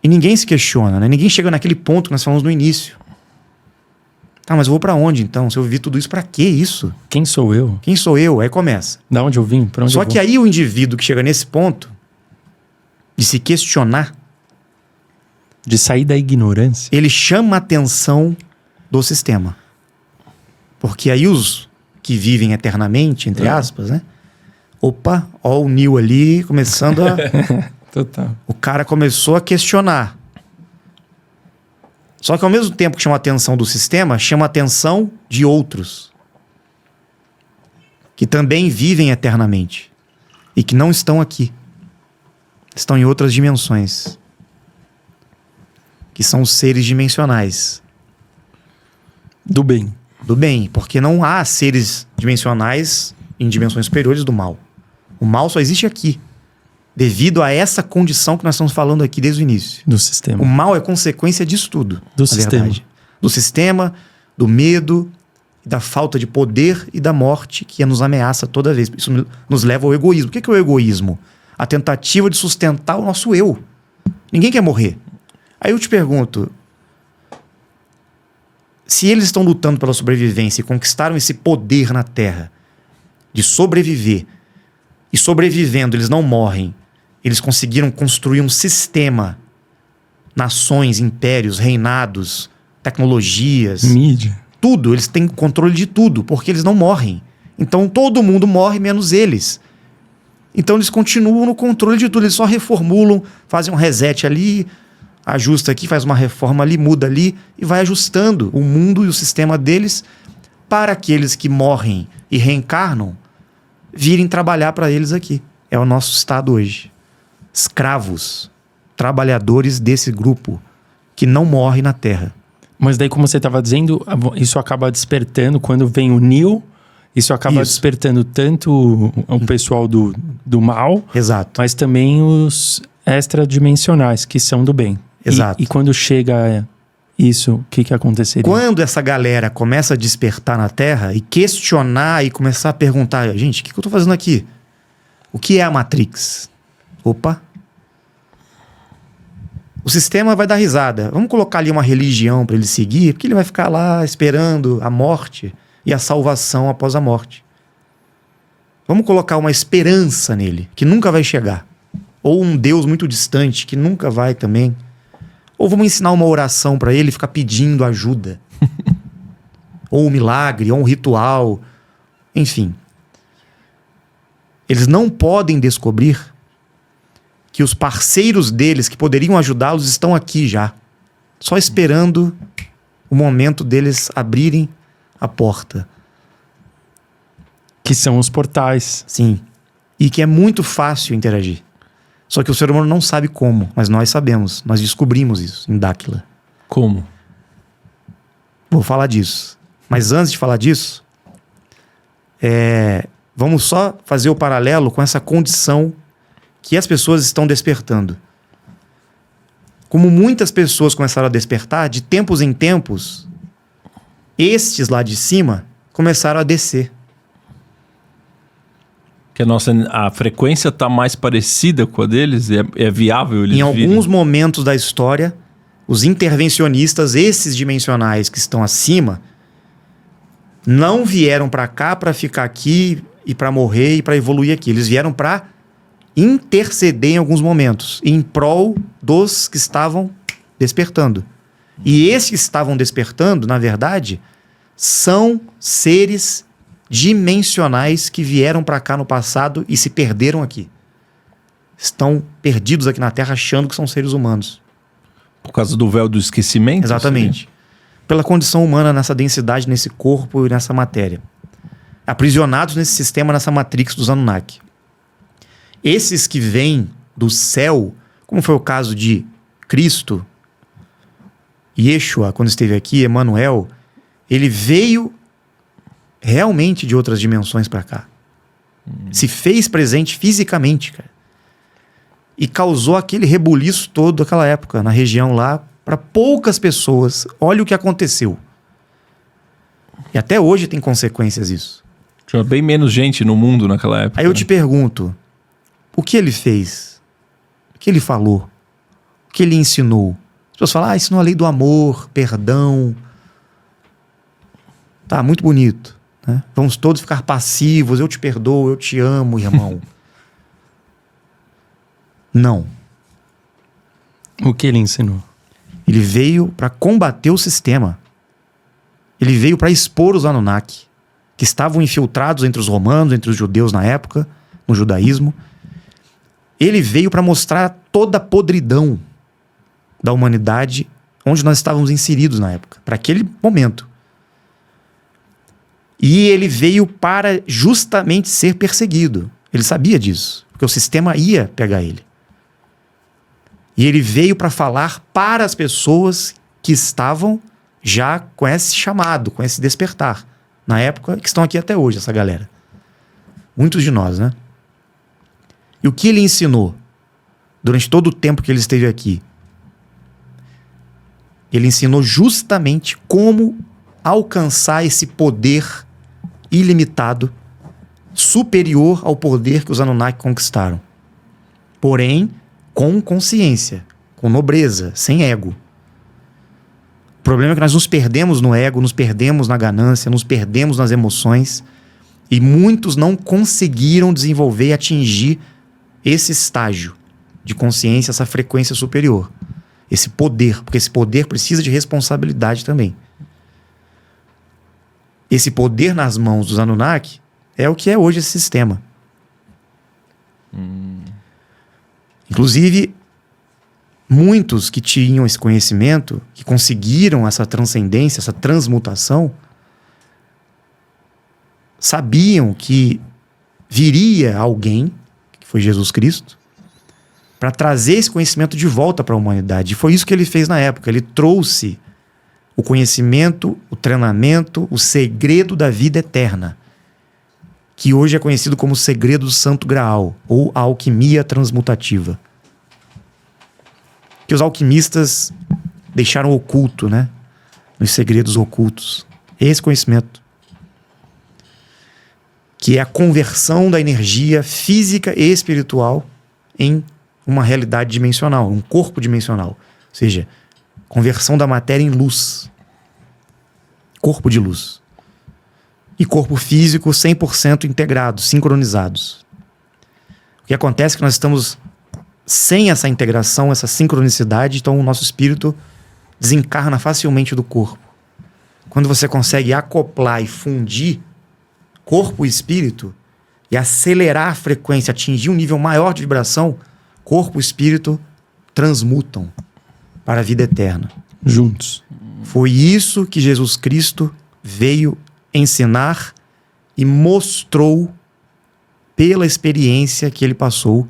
E ninguém se questiona, né? Ninguém chega naquele ponto que nós falamos no início. Tá, mas eu vou pra onde então? Se eu vivi tudo isso, pra que isso? Quem sou eu? Quem sou eu? Aí começa. Da onde eu vim? Pra onde eu vou? Só que aí o indivíduo que chega nesse ponto de se questionar, de sair da ignorância, ele chama a atenção do sistema. Porque aí os que vivem eternamente, entre aspas, né? Opa, ó o Neo ali começando a... Total. O cara começou a questionar. Só que ao mesmo tempo que chama a atenção do sistema, chama a atenção de outros. Que também vivem eternamente. E que não estão aqui. Estão em outras dimensões. Que são seres dimensionais. Do bem. Do bem, porque não há seres dimensionais em dimensões superiores do mal. O mal só existe aqui. Devido a essa condição que nós estamos falando aqui desde o início. Do sistema. O mal é consequência disso tudo. Do sistema. Verdade. Do sistema, do medo, da falta de poder e da morte que nos ameaça toda vez. Isso nos leva ao egoísmo. O que é o egoísmo? A tentativa de sustentar o nosso eu. Ninguém quer morrer. Aí eu te pergunto, se eles estão lutando pela sobrevivência e conquistaram esse poder na Terra de sobreviver, e sobrevivendo eles não morrem, eles conseguiram construir um sistema, nações, impérios, reinados, tecnologias, mídia, tudo, eles têm controle de tudo, porque eles não morrem. Então todo mundo morre menos eles. Então eles continuam no controle de tudo, eles só reformulam, fazem um reset ali, ajusta aqui, faz uma reforma ali, muda ali e vai ajustando o mundo e o sistema deles para aqueles que morrem e reencarnam virem trabalhar para eles aqui. É o nosso estado hoje. Escravos, trabalhadores desse grupo que não morre na Terra. Mas daí, como você estava dizendo, isso acaba despertando quando vem o Neo, isso acaba despertando tanto o pessoal do mal, exato, mas também os extradimensionais, que são do bem. Exato. E quando chega isso, o que aconteceria? Quando essa galera começa a despertar na Terra e questionar e começar a perguntar, gente, o que eu tô fazendo aqui? O que é a Matrix? Opa! O sistema vai dar risada. Vamos colocar ali uma religião para ele seguir, porque ele vai ficar lá esperando a morte e a salvação após a morte. Vamos colocar uma esperança nele, que nunca vai chegar. Ou um Deus muito distante, que nunca vai também. Ou vamos ensinar uma oração para ele ficar pedindo ajuda. Ou um milagre, ou um ritual. Enfim. Eles não podem descobrir que os parceiros deles que poderiam ajudá-los estão aqui já. Só esperando o momento deles abrirem a porta. Que são os portais. Sim. E que é muito fácil interagir. Só que o ser humano não sabe como, mas nós sabemos. Nós descobrimos isso em Dáquila. Como? Vou falar disso. Mas antes de falar disso, vamos só fazer o paralelo com essa condição que as pessoas estão despertando. como muitas pessoas começaram a despertar, de tempos em tempos, estes lá de cima começaram a descer. Que a frequência está mais parecida com a deles? É viável eles Em virem? alguns momentos da história, os intervencionistas, esses dimensionais que estão acima, não vieram para cá para ficar aqui e para morrer e para evoluir aqui. Eles vieram para interceder em alguns momentos, em prol dos que estavam despertando. E esses que estavam despertando, na verdade, são seres dimensionais que vieram para cá no passado e se perderam aqui. Estão perdidos aqui na Terra achando que são seres humanos. Por causa do véu do esquecimento? Exatamente. Seria? Pela condição humana nessa densidade, nesse corpo e nessa matéria. Aprisionados nesse sistema, nessa matrix dos Anunnaki. Esses que vêm do céu, como foi o caso de Cristo, Yeshua, quando esteve aqui, Emmanuel, ele veio realmente de outras dimensões para cá. Se fez presente fisicamente, cara. E causou aquele rebuliço todo daquela época, na região lá, para poucas pessoas. Olha o que aconteceu. E até hoje tem consequências isso. Tinha bem menos gente no mundo naquela época. Aí eu te pergunto, o que ele fez? O que ele falou? O que ele ensinou? As pessoas falam, ensinou a lei do amor, perdão. Tá, muito bonito. Né? Vamos todos ficar passivos, eu te perdoo, eu te amo, irmão. Não. O que ele ensinou? Ele veio para combater o sistema. Ele veio para expor os Anunnaki, que estavam infiltrados entre os romanos, entre os judeus na época, no judaísmo. Ele veio para mostrar toda a podridão da humanidade onde nós estávamos inseridos na época, para aquele momento. E ele veio para justamente ser perseguido. Ele sabia disso, porque o sistema ia pegar ele. E ele veio para falar para as pessoas que estavam já com esse chamado, com esse despertar. Na época, que estão aqui até hoje, essa galera. Muitos de nós, né? E o que ele ensinou durante todo o tempo que ele esteve aqui? Ele ensinou justamente como alcançar esse poder ilimitado, superior ao poder que os Anunnaki conquistaram. Porém, com consciência, com nobreza, sem ego. O problema é que nós nos perdemos no ego, nos perdemos na ganância, nos perdemos nas emoções e muitos não conseguiram desenvolver e atingir esse estágio de consciência, essa frequência superior. Esse poder, porque esse poder precisa de responsabilidade também. Esse poder nas mãos dos Anunnaki é o que é hoje esse sistema. Inclusive, muitos que tinham esse conhecimento, que conseguiram essa transcendência, essa transmutação, sabiam que viria alguém, que foi Jesus Cristo, para trazer esse conhecimento de volta para a humanidade. E foi isso que ele fez na época. Ele trouxe o conhecimento, o treinamento, o segredo da vida eterna, que hoje é conhecido como o segredo do Santo Graal, ou a alquimia transmutativa. Que os alquimistas deixaram oculto, né? Nos segredos ocultos. Esse conhecimento. Que é a conversão da energia física e espiritual em uma realidade dimensional, um corpo dimensional. Ou seja, conversão da matéria em luz. Corpo de luz. E corpo físico 100% integrados, sincronizados. O que acontece é que nós estamos sem essa integração, essa sincronicidade, então o nosso espírito desencarna facilmente do corpo. Quando você consegue acoplar e fundir corpo e espírito e acelerar a frequência, atingir um nível maior de vibração, corpo e espírito transmutam para a vida eterna. Juntos. Foi isso que Jesus Cristo veio ensinar e mostrou pela experiência que ele passou,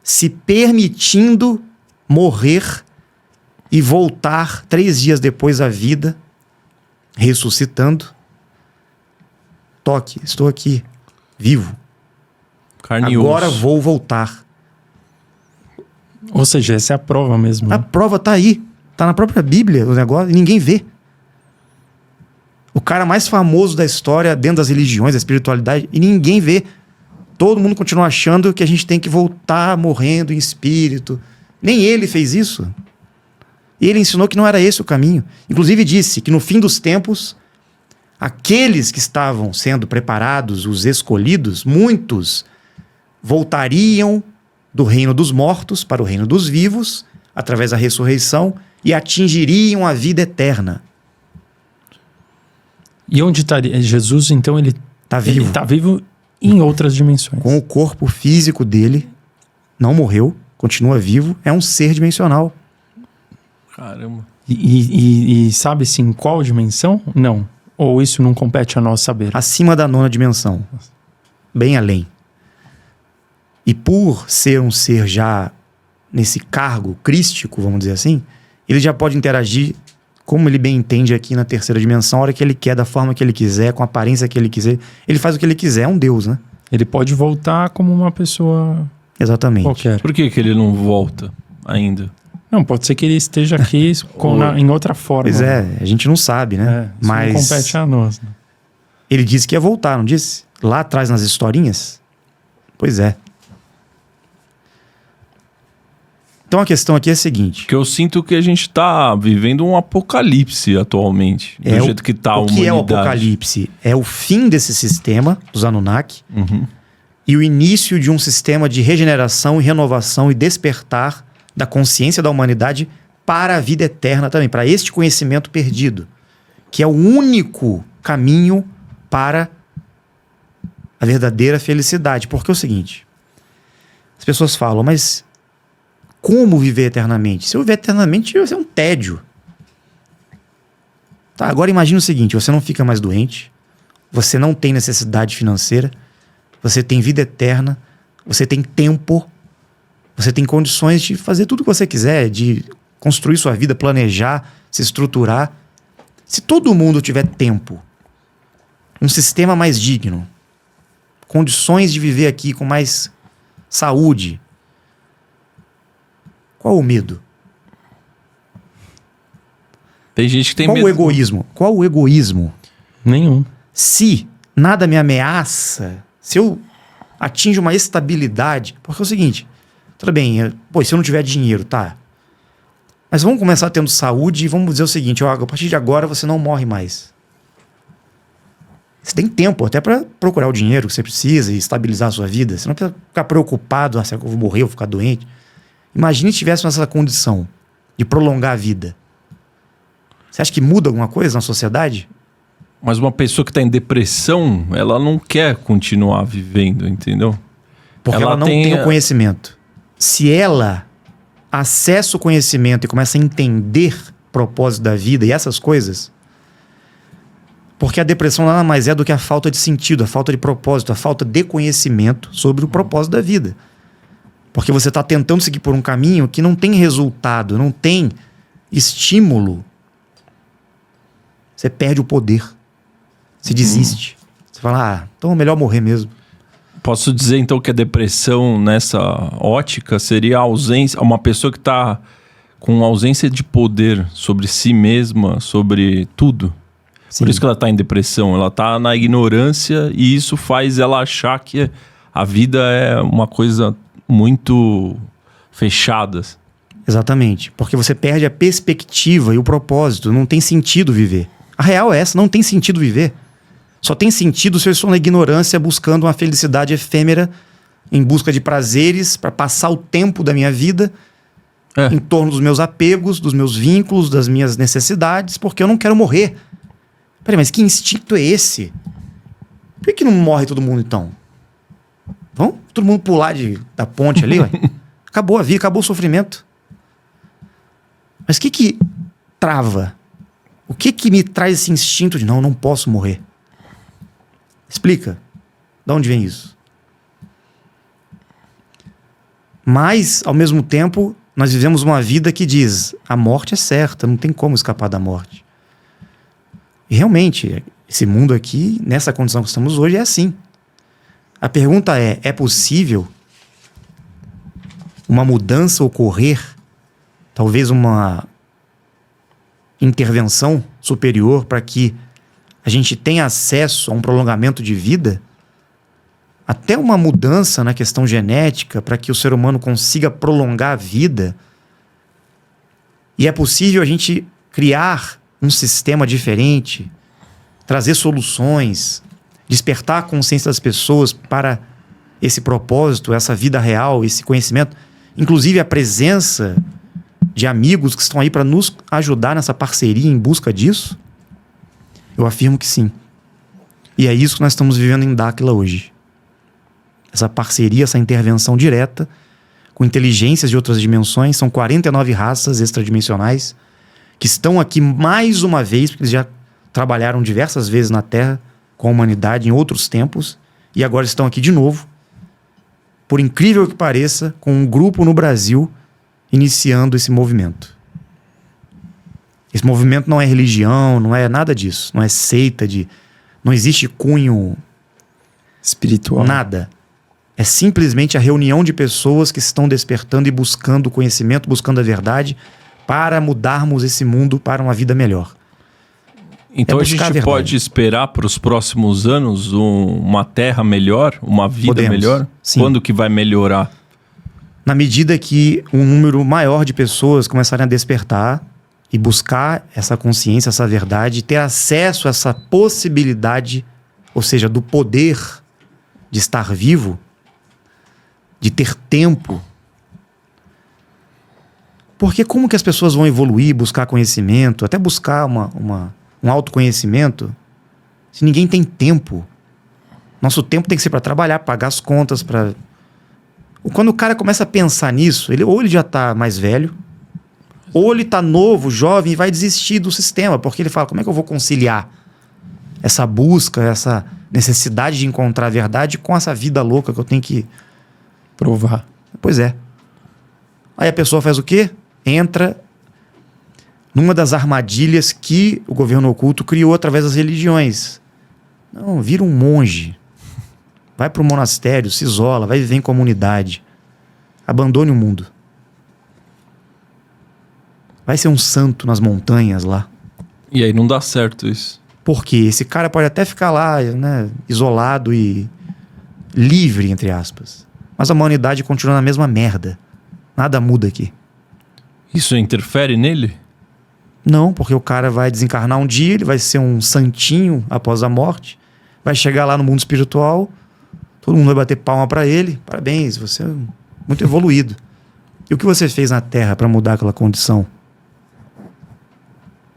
se permitindo morrer e voltar 3 dias depois à vida, ressuscitando. Toque, estou aqui, vivo. Carne e Agora osso. vou voltar. Ou seja, essa é a prova mesmo. A prova tá aí. Tá na própria Bíblia o negócio e ninguém vê. O cara mais famoso da história dentro das religiões, da espiritualidade, e ninguém vê. Todo mundo continua achando que a gente tem que voltar morrendo em espírito. Nem ele fez isso. E ele ensinou que não era esse o caminho. Inclusive disse que no fim dos tempos, aqueles que estavam sendo preparados, os escolhidos, muitos voltariam do reino dos mortos para o reino dos vivos, através da ressurreição, e atingiriam a vida eterna. E onde estaria Jesus, então, ele Está vivo. Ele está vivo em outras dimensões. Com o corpo físico dele, não morreu, continua vivo, é um ser dimensional. Caramba. E sabe-se em qual dimensão? Não. Ou isso não compete a nós saber? Acima da 9ª dimensão. Bem além. E por ser um ser já nesse cargo crístico, vamos dizer assim, ele já pode interagir como ele bem entende aqui na 3ª dimensão, a hora que ele quer, da forma que ele quiser, com a aparência que ele quiser. Ele faz o que ele quiser, é um Deus, né? Ele pode voltar como uma pessoa Exatamente. qualquer. Por que ele não volta ainda? Não, pode ser que ele esteja aqui em outra forma. Pois é, a gente não sabe, né? Isso mas não compete a nós. Né? ele disse que ia voltar, não disse? Lá atrás nas historinhas? Pois é. Então a questão aqui é a seguinte. Porque eu sinto que a gente tá vivendo um apocalipse atualmente. Do jeito que tá a humanidade. O que é o apocalipse? É o fim desse sistema, dos Anunnaki, e o início de um sistema de regeneração e renovação e despertar da consciência da humanidade para a vida eterna também, para este conhecimento perdido, que é o único caminho para a verdadeira felicidade. Porque é o seguinte, as pessoas falam, mas como viver eternamente? Se eu viver eternamente, vai ser um tédio. Tá, agora imagina o seguinte, você não fica mais doente, você não tem necessidade financeira, você tem vida eterna, você tem tempo, você tem condições de fazer tudo o que você quiser, de construir sua vida, planejar, se estruturar. Se todo mundo tiver tempo, um sistema mais digno, condições de viver aqui com mais saúde, qual o medo? Tem gente que tem Qual medo. o egoísmo? Qual o egoísmo? Nenhum. Se nada me ameaça, se eu atinjo uma estabilidade... Porque é o seguinte, tudo bem, se eu não tiver dinheiro, tá? Mas vamos começar tendo saúde e vamos dizer o seguinte, a partir de agora você não morre mais. Você tem tempo até para procurar o dinheiro que você precisa e estabilizar a sua vida. Você não precisa ficar preocupado, será que eu vou morrer, eu vou ficar doente? Imagine se tivéssemos essa condição de prolongar a vida. Você acha que muda alguma coisa na sociedade? Mas uma pessoa que está em depressão, ela não quer continuar vivendo, entendeu? Porque ela não tem o conhecimento. Se ela acessa o conhecimento e começa a entender o propósito da vida e essas coisas, porque a depressão nada mais é do que a falta de sentido, a falta de propósito, a falta de conhecimento sobre o propósito da vida. Porque você está tentando seguir por um caminho que não tem resultado, não tem estímulo. Você perde o poder. Você desiste. Você fala, então é melhor morrer mesmo. Posso dizer então que a depressão nessa ótica seria a ausência, uma pessoa que está com ausência de poder sobre si mesma, sobre tudo. Sim. Por isso que ela está em depressão, ela está na ignorância e isso faz ela achar que a vida é uma coisa muito fechada. Exatamente, porque você perde a perspectiva e o propósito, não tem sentido viver. A real é essa, não tem sentido viver. Só tem sentido se eu estou na ignorância buscando uma felicidade efêmera, em busca de prazeres, para passar o tempo da minha vida em torno dos meus apegos, dos meus vínculos, das minhas necessidades, porque eu não quero morrer. Peraí, mas que instinto é esse? Por que não morre todo mundo então? Vamos todo mundo pular da ponte ali, ué? Acabou a vida, acabou o sofrimento. Mas o que trava? O que me traz esse instinto de não posso morrer? Explica. De onde vem isso? Mas, ao mesmo tempo, nós vivemos uma vida que diz, a morte é certa, não tem como escapar da morte. E realmente, esse mundo aqui, nessa condição que estamos hoje, é assim. A pergunta é possível uma mudança ocorrer, talvez uma intervenção superior para que a gente tenha acesso a um prolongamento de vida, até uma mudança na questão genética para que o ser humano consiga prolongar a vida. E é possível a gente criar um sistema diferente, trazer soluções, despertar a consciência das pessoas para esse propósito, essa vida real, esse conhecimento. Inclusive a presença de amigos que estão aí para nos ajudar nessa parceria em busca disso. Eu afirmo que sim. E é isso que nós estamos vivendo em Dáquila hoje. Essa parceria, essa intervenção direta com inteligências de outras dimensões. São 49 raças extradimensionais que estão aqui mais uma vez, porque eles já trabalharam diversas vezes na Terra com a humanidade em outros tempos e agora estão aqui de novo, por incrível que pareça, com um grupo no Brasil iniciando esse movimento. Esse movimento não é religião, não é nada disso, não é seita, não existe cunho espiritual, nada. É simplesmente a reunião de pessoas que estão despertando e buscando conhecimento, buscando a verdade, para mudarmos esse mundo para uma vida melhor. Então a gente pode esperar para os próximos anos uma terra melhor, uma vida melhor? Sim. Quando que vai melhorar? Na medida que um número maior de pessoas começarem a despertar e buscar essa consciência, essa verdade, ter acesso a essa possibilidade, ou seja, do poder de estar vivo, de ter tempo. Porque como que as pessoas vão evoluir, buscar conhecimento, até buscar um autoconhecimento, se ninguém tem tempo? Nosso tempo tem que ser para trabalhar, pagar as contas, para... Quando o cara começa a pensar nisso, ou ele já está mais velho, ou ele está novo, jovem, e vai desistir do sistema, porque ele fala, como é que eu vou conciliar essa busca, essa necessidade de encontrar a verdade com essa vida louca que eu tenho que provar? Pois é. Aí a pessoa faz o quê? Entra numa das armadilhas que o governo oculto criou através das religiões. Não, vira um monge. Vai para o monastério, se isola, vai viver em comunidade. Abandone o mundo. Vai ser um santo nas montanhas lá. E aí não dá certo isso. Por quê? Esse cara pode até ficar lá, né, isolado e livre, entre aspas. Mas a humanidade continua na mesma merda. Nada muda aqui. Isso interfere nele? Não, porque o cara vai desencarnar um dia, ele vai ser um santinho após a morte, vai chegar lá no mundo espiritual, todo mundo vai bater palma pra ele. Parabéns, você é muito evoluído. E o que você fez na Terra pra mudar aquela condição?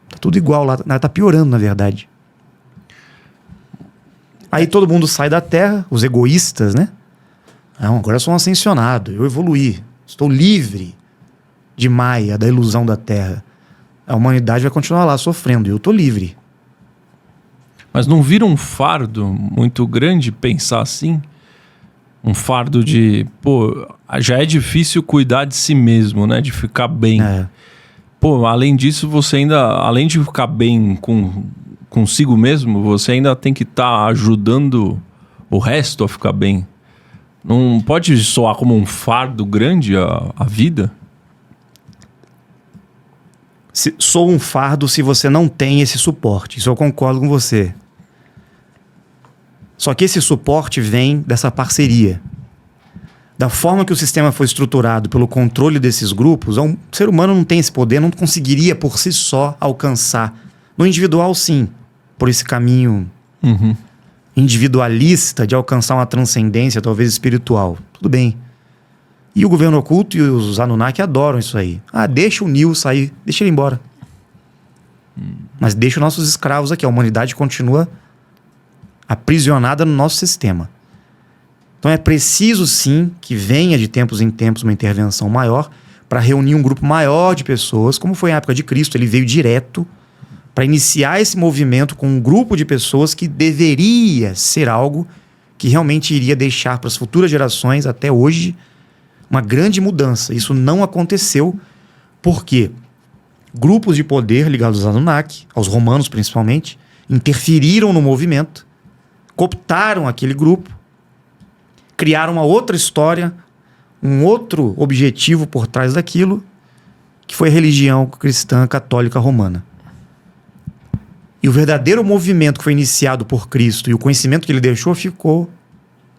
Tá tudo igual lá, tá piorando, na verdade. Aí todo mundo sai da Terra, os egoístas, né? Não, agora eu sou um ascensionado, eu evoluí, estou livre de Maia, da ilusão da Terra. A humanidade vai continuar lá sofrendo, e eu estou livre. Mas não vira um fardo muito grande pensar assim? Um fardo de... Pô, já é difícil cuidar de si mesmo, né? De ficar bem. É. Pô, além disso, você ainda... Além de ficar bem consigo mesmo, você ainda tem que estar ajudando o resto a ficar bem. Não pode soar como um fardo grande a vida? Sou um fardo se você não tem esse suporte. Isso eu concordo com você. Só que esse suporte vem dessa parceria. Da forma que o sistema foi estruturado pelo controle desses grupos, o ser humano não tem esse poder, não conseguiria por si só alcançar. No individual, sim. Por esse caminho individualista de alcançar uma transcendência, talvez espiritual. Tudo bem. E o governo oculto e os Anunnaki adoram isso aí. Ah, deixa o Neo sair, deixa ele embora. Mas deixa os nossos escravos aqui. A humanidade continua aprisionada no nosso sistema. Então é preciso sim que venha de tempos em tempos uma intervenção maior para reunir um grupo maior de pessoas, como foi na época de Cristo. Ele veio direto para iniciar esse movimento com um grupo de pessoas que deveria ser algo que realmente iria deixar para as futuras gerações, até hoje, uma grande mudança. Isso não aconteceu porque grupos de poder ligados aos Anunnaki, aos romanos principalmente, interferiram no movimento, cooptaram aquele grupo, criaram uma outra história, um outro objetivo por trás daquilo, que foi a religião cristã católica romana. E o verdadeiro movimento que foi iniciado por Cristo e o conhecimento que ele deixou ficou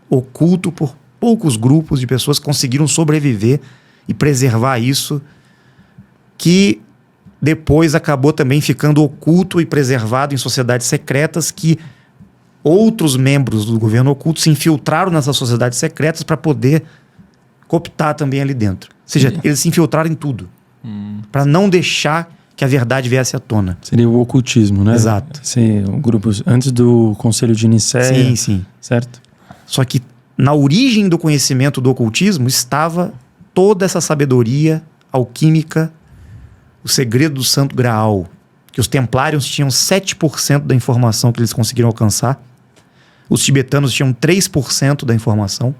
oculto por poucos grupos de pessoas que conseguiram sobreviver e preservar isso, que depois acabou também ficando oculto e preservado em sociedades secretas, que outros membros do governo oculto se infiltraram nessas sociedades secretas para poder cooptar também ali dentro. Ou seja, eles se infiltraram em tudo, para não deixar que a verdade viesse à tona. Seria o ocultismo, né? Exato. Grupos antes do Conselho de Nicéia. Sim, sim. Certo? Só que na origem do conhecimento do ocultismo estava toda essa sabedoria alquímica, o segredo do Santo Graal, que os templários tinham 7% da informação que eles conseguiram alcançar, os tibetanos tinham 3% da informação,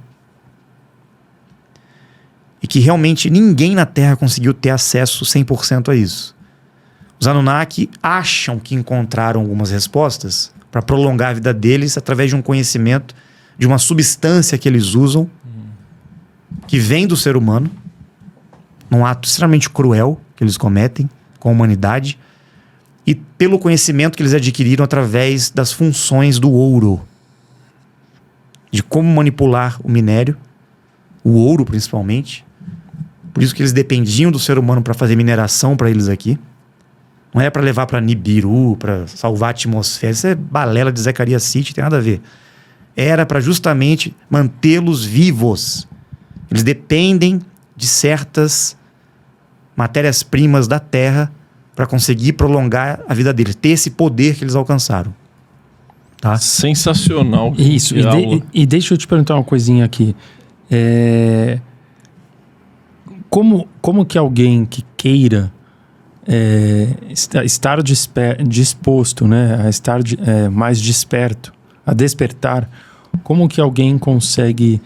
e que realmente ninguém na Terra conseguiu ter acesso 100% a isso. Os Anunnaki acham que encontraram algumas respostas para prolongar a vida deles através de um conhecimento de uma substância que eles usam, que vem do ser humano, num ato extremamente cruel que eles cometem com a humanidade, e pelo conhecimento que eles adquiriram através das funções do ouro, de como manipular o minério, o ouro principalmente. Por isso que eles dependiam do ser humano para fazer mineração para eles aqui. Não é para levar para Nibiru, para salvar a atmosfera. Isso é balela de Zacarias City, tem nada a ver. Era para justamente mantê-los vivos. Eles dependem de certas matérias-primas da Terra para conseguir prolongar a vida deles, ter esse poder que eles alcançaram. Tá? Sensacional. Isso. E deixa eu te perguntar uma coisinha aqui. Como que alguém que queira estar disposto, né, a estar mais desperto, a despertar, como que alguém consegue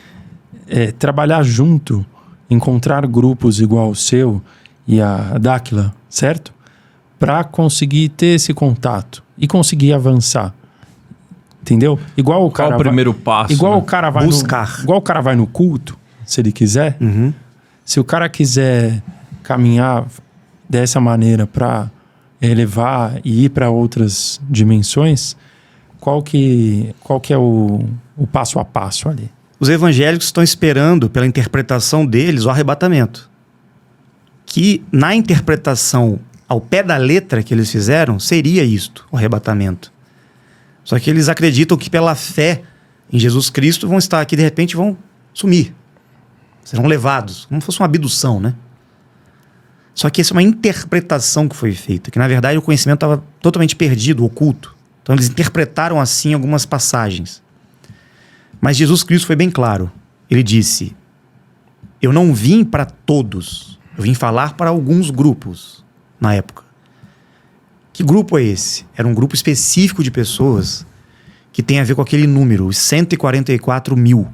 trabalhar junto, encontrar grupos igual o seu e a Dáquila, certo? Para conseguir ter esse contato e conseguir avançar. Entendeu? Igual o cara. Qual o primeiro passo? Igual, né? o cara vai buscar. Igual o cara vai no culto, se ele quiser. Uhum. Se o cara quiser caminhar dessa maneira para elevar e ir para outras dimensões, qual que é o passo a passo ali? Os evangélicos estão esperando, pela interpretação deles, o arrebatamento. Que na interpretação ao pé da letra que eles fizeram, seria isto, o arrebatamento. Só que eles acreditam que pela fé em Jesus Cristo vão estar aqui, de repente vão sumir. Serão levados, como se fosse uma abdução, né? Só que essa é uma interpretação que foi feita, que na verdade o conhecimento estava totalmente perdido, oculto. Então eles interpretaram assim algumas passagens. Mas Jesus Cristo foi bem claro. Ele disse: eu não vim para todos, eu vim falar para alguns grupos na época. Que grupo é esse? Era um grupo específico de pessoas que tem a ver com aquele número, os 144 mil.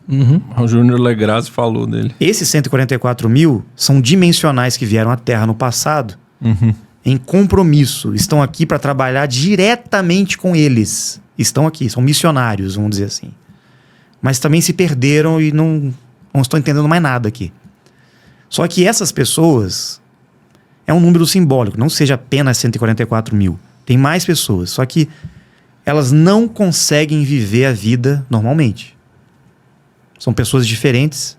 Uhum. O Júnior Legrazzi falou dele. Esses 144 mil são dimensionais que vieram à Terra no passado em compromisso. Estão aqui para trabalhar diretamente com eles. Estão aqui, são missionários, vamos dizer assim. Mas também se perderam e não estão entendendo mais nada aqui. Só que essas pessoas é um número simbólico, não seja apenas 144 mil. Tem mais pessoas, só que elas não conseguem viver a vida normalmente. São pessoas diferentes,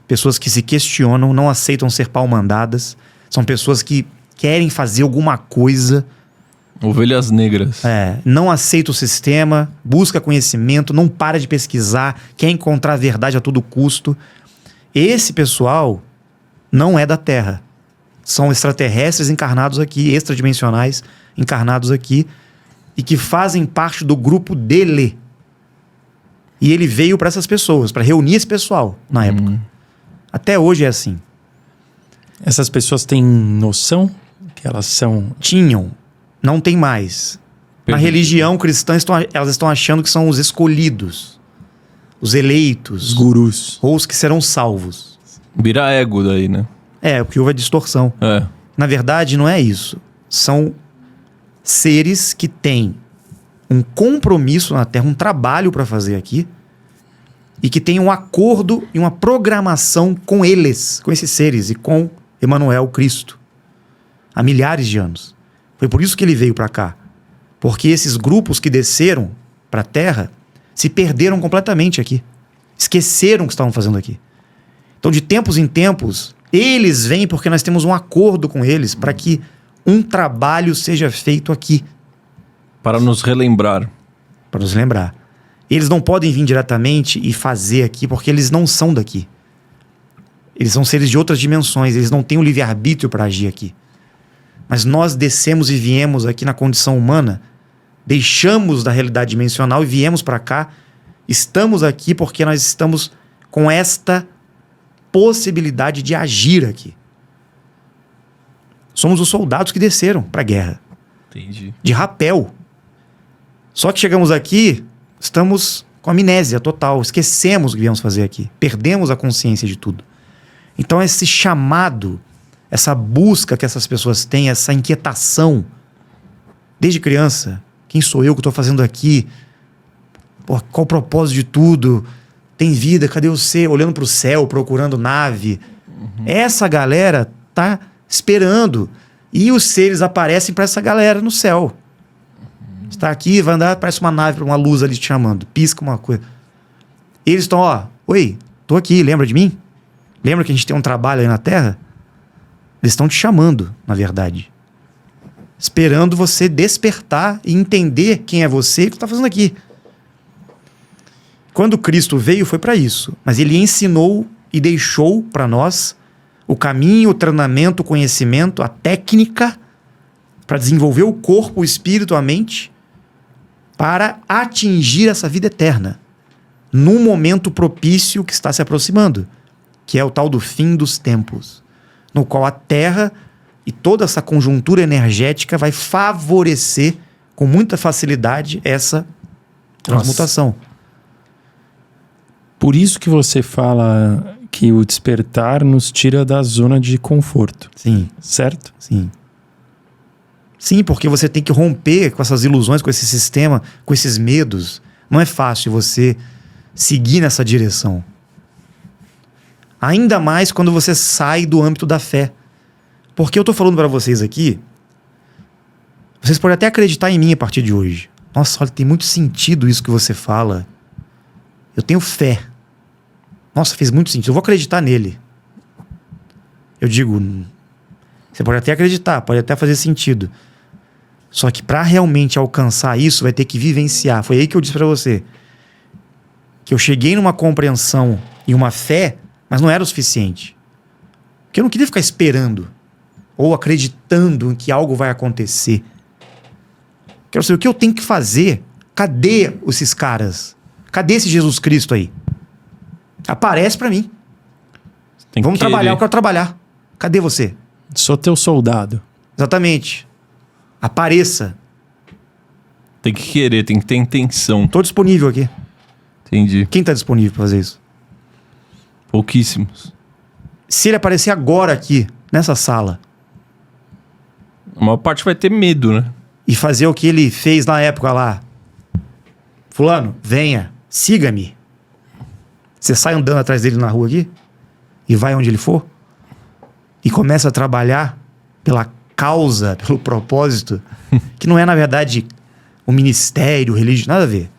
pessoas que se questionam, não aceitam ser pau-mandadas, são pessoas que querem fazer alguma coisa. Ovelhas negras. Não aceita o sistema, busca conhecimento, não para de pesquisar, quer encontrar a verdade a todo custo. Esse pessoal não é da Terra. São extraterrestres encarnados aqui, extradimensionais encarnados aqui, e que fazem parte do grupo dele. E ele veio para essas pessoas, para reunir esse pessoal na época. Até hoje é assim. Essas pessoas têm noção que elas são... Tinham, não tem mais. Na religião cristã, elas estão achando que são os escolhidos, os eleitos, os gurus, ou os que serão salvos. Vira ego daí, né? Porque houve a distorção. Na verdade, não é isso. São seres que têm um compromisso na Terra, um trabalho para fazer aqui, e que tem um acordo e uma programação com eles, com esses seres e com Emanuel, Cristo, há milhares de anos. Foi por isso que ele veio para cá. Porque esses grupos que desceram para a Terra se perderam completamente aqui. Esqueceram o que estavam fazendo aqui. Então, de tempos em tempos, eles vêm porque nós temos um acordo com eles para que um trabalho seja feito aqui. Para nos relembrar. Para nos lembrar. Eles não podem vir diretamente e fazer aqui porque eles não são daqui. Eles são seres de outras dimensões, eles não têm o livre-arbítrio para agir aqui. Mas nós descemos e viemos aqui na condição humana, deixamos da realidade dimensional e viemos para cá. Estamos aqui porque nós estamos com esta possibilidade de agir aqui. Somos os soldados que desceram para a guerra. Entendi. De rapel. Só que chegamos aqui, estamos com amnésia total, esquecemos o que viemos fazer aqui, perdemos a consciência de tudo. Então esse chamado, essa busca que essas pessoas têm, essa inquietação, desde criança, quem sou eu que estou fazendo aqui? Pô, qual o propósito de tudo? Tem vida, cadê você? Olhando para o céu, procurando nave. Essa galera tá esperando. E os seres aparecem para essa galera no céu. Está aqui, vai andar, parece uma nave, uma luz ali te chamando. Pisca uma coisa. Eles estão, ó, oi, tô aqui, lembra de mim? Lembra que a gente tem um trabalho aí na Terra? Eles estão te chamando, na verdade. Esperando você despertar e entender quem é você e o que está fazendo aqui. Quando Cristo veio, foi para isso. Mas ele ensinou e deixou para nós o caminho, o treinamento, o conhecimento, a técnica para desenvolver o corpo, o espírito, a mente, para atingir essa vida eterna, num momento propício que está se aproximando, que é o tal do fim dos tempos, no qual a Terra e toda essa conjuntura energética vai favorecer com muita facilidade essa transmutação. Nossa. Por isso que você fala que o despertar nos tira da zona de conforto. Sim. Certo? Sim. Sim, porque você tem que romper com essas ilusões, com esse sistema, com esses medos. Não é fácil você seguir nessa direção. Ainda mais quando você sai do âmbito da fé. Porque eu tô falando para vocês aqui, vocês podem até acreditar em mim a partir de hoje. Nossa, olha, tem muito sentido isso que você fala. Eu tenho fé. Nossa, fez muito sentido. Eu vou acreditar nele. Eu digo, você pode até acreditar, pode até fazer sentido. Só que para realmente alcançar isso, vai ter que vivenciar. Foi aí que eu disse para você. Que eu cheguei numa compreensão e uma fé, mas não era o suficiente. Porque eu não queria ficar esperando ou acreditando em que algo vai acontecer. Quero saber o que eu tenho que fazer. Cadê esses caras? Cadê esse Jesus Cristo aí? Aparece para mim. Vamos trabalhar, eu quero trabalhar. Cadê você? Sou teu soldado. Exatamente. Apareça. Tem que querer, tem que ter intenção. Tô disponível aqui. Entendi. Quem tá disponível para fazer isso? Pouquíssimos. Se ele aparecer agora aqui, nessa sala, A maior parte vai ter medo, né? e fazer o que ele fez na época lá. Fulano, venha, siga-me. Você sai andando atrás dele na rua aqui e vai onde ele for e começa a trabalhar pela causa, pelo propósito, que não é, na verdade, o ministério, religião, nada a ver.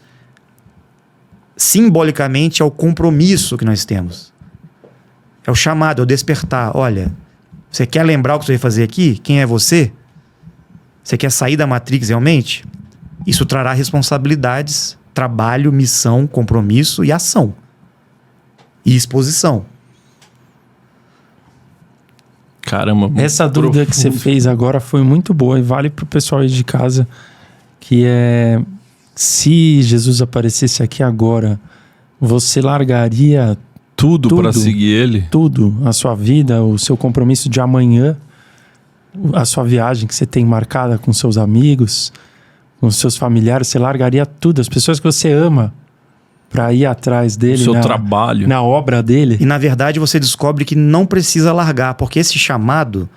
Simbolicamente é o compromisso que nós temos. É o chamado, é o despertar. Olha, você quer lembrar o que você vai fazer aqui? Quem é você? Você quer sair da Matrix realmente? Isso trará responsabilidades, trabalho, missão, compromisso e ação. E exposição. Caramba. Essa dúvida que você fez agora foi muito boa e vale pro pessoal aí de casa, que é: se Jesus aparecesse aqui agora, você largaria Tudo para seguir ele? tudo, a sua vida, o seu compromisso de amanhã, a sua viagem que você tem marcada com seus amigos, com seus familiares, você largaria tudo, as pessoas que você ama, para ir atrás dele, O seu trabalho. na obra dele? E na verdade você descobre que não precisa largar, porque esse chamado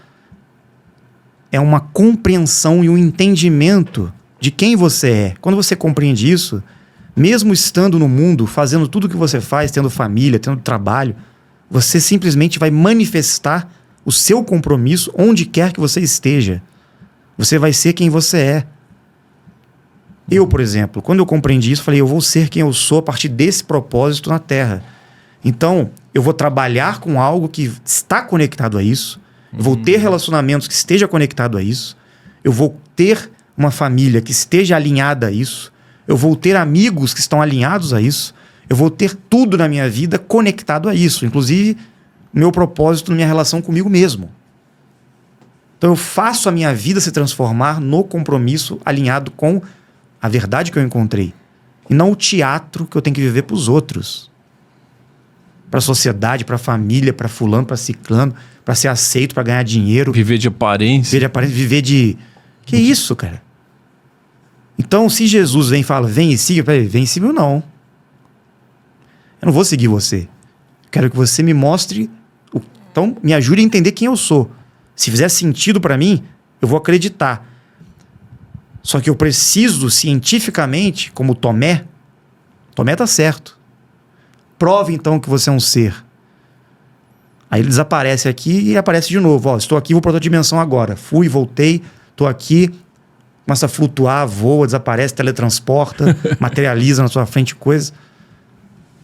é uma compreensão e um entendimento de quem você é. Quando você compreende isso, Mesmo estando no mundo, fazendo tudo o que você faz, tendo família, tendo trabalho, você simplesmente vai manifestar o seu compromisso onde quer que você esteja. Você vai ser quem você é. Eu, por exemplo, quando eu compreendi isso, falei, eu vou ser quem eu sou a partir desse propósito na Terra. Então, eu vou trabalhar com algo que está conectado a isso, eu vou ter relacionamentos que estejam conectados a isso, eu vou ter uma família que esteja alinhada a isso, eu vou ter amigos que estão alinhados a isso, eu vou ter tudo na minha vida conectado a isso, inclusive o meu propósito na minha relação comigo mesmo. Então eu faço a minha vida se transformar no compromisso alinhado com a verdade que eu encontrei. E não o teatro que eu tenho que viver para os outros. Para a sociedade, para a família, para fulano, para ciclano, para ser aceito, para ganhar dinheiro. Viver de aparência. Viver de... Que isso, cara? Então, se Jesus vem e fala, vem e siga, vem e siga, eu não. Eu não vou seguir você. Quero que você me mostre... Então, me ajude a entender quem eu sou. Se fizer sentido para mim, eu vou acreditar. Só que eu preciso, cientificamente, como Tomé tá certo. Prove, então, que você é um ser. Aí ele desaparece aqui e aparece de novo. Ó, estou aqui, vou para outra dimensão agora. Fui, voltei, estou aqui. Começa a flutuar, voa, desaparece, teletransporta, materializa na sua frente coisas.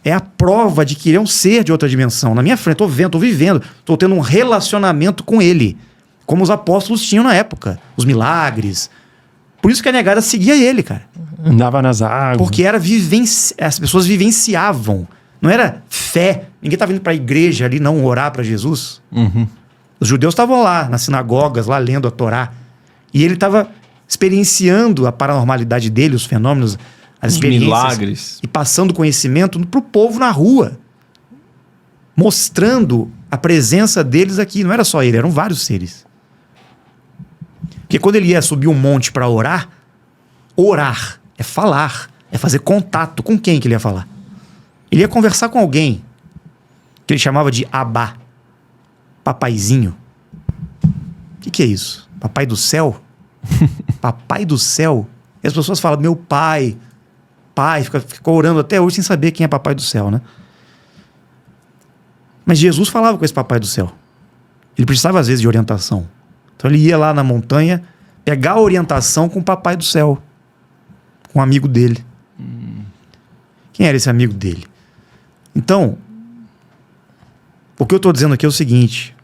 É a prova de que ele é um ser de outra dimensão. Na minha frente, estou vendo, estou vivendo, estou tendo um relacionamento com ele. Como os apóstolos tinham na época. Os milagres. Por isso que a negada seguia ele, cara. Andava nas águas. Porque era as pessoas vivenciavam. Não era fé. Ninguém estava indo para a igreja ali não orar para Jesus. Uhum. Os judeus estavam lá, nas sinagogas, lá lendo a Torá. E ele estava experienciando a paranormalidade dele, os fenômenos, as experiências. Milagres. E passando conhecimento para o povo na rua. Mostrando a presença deles aqui. Não era só ele, eram vários seres. Porque quando ele ia subir um monte para orar é falar, é fazer contato. Com quem que ele ia falar? Ele ia conversar com alguém que ele chamava de Abá, papaizinho. O que é isso? Papai do céu? Papai do céu? E as pessoas falam, meu pai, ficou orando até hoje sem saber quem é papai do céu, né? Mas Jesus falava com esse papai do céu. Ele precisava às vezes de orientação. Então ele ia lá na montanha pegar a orientação com o papai do céu, com um amigo dele. Quem era esse amigo dele? Então, o que eu estou dizendo aqui é o seguinte: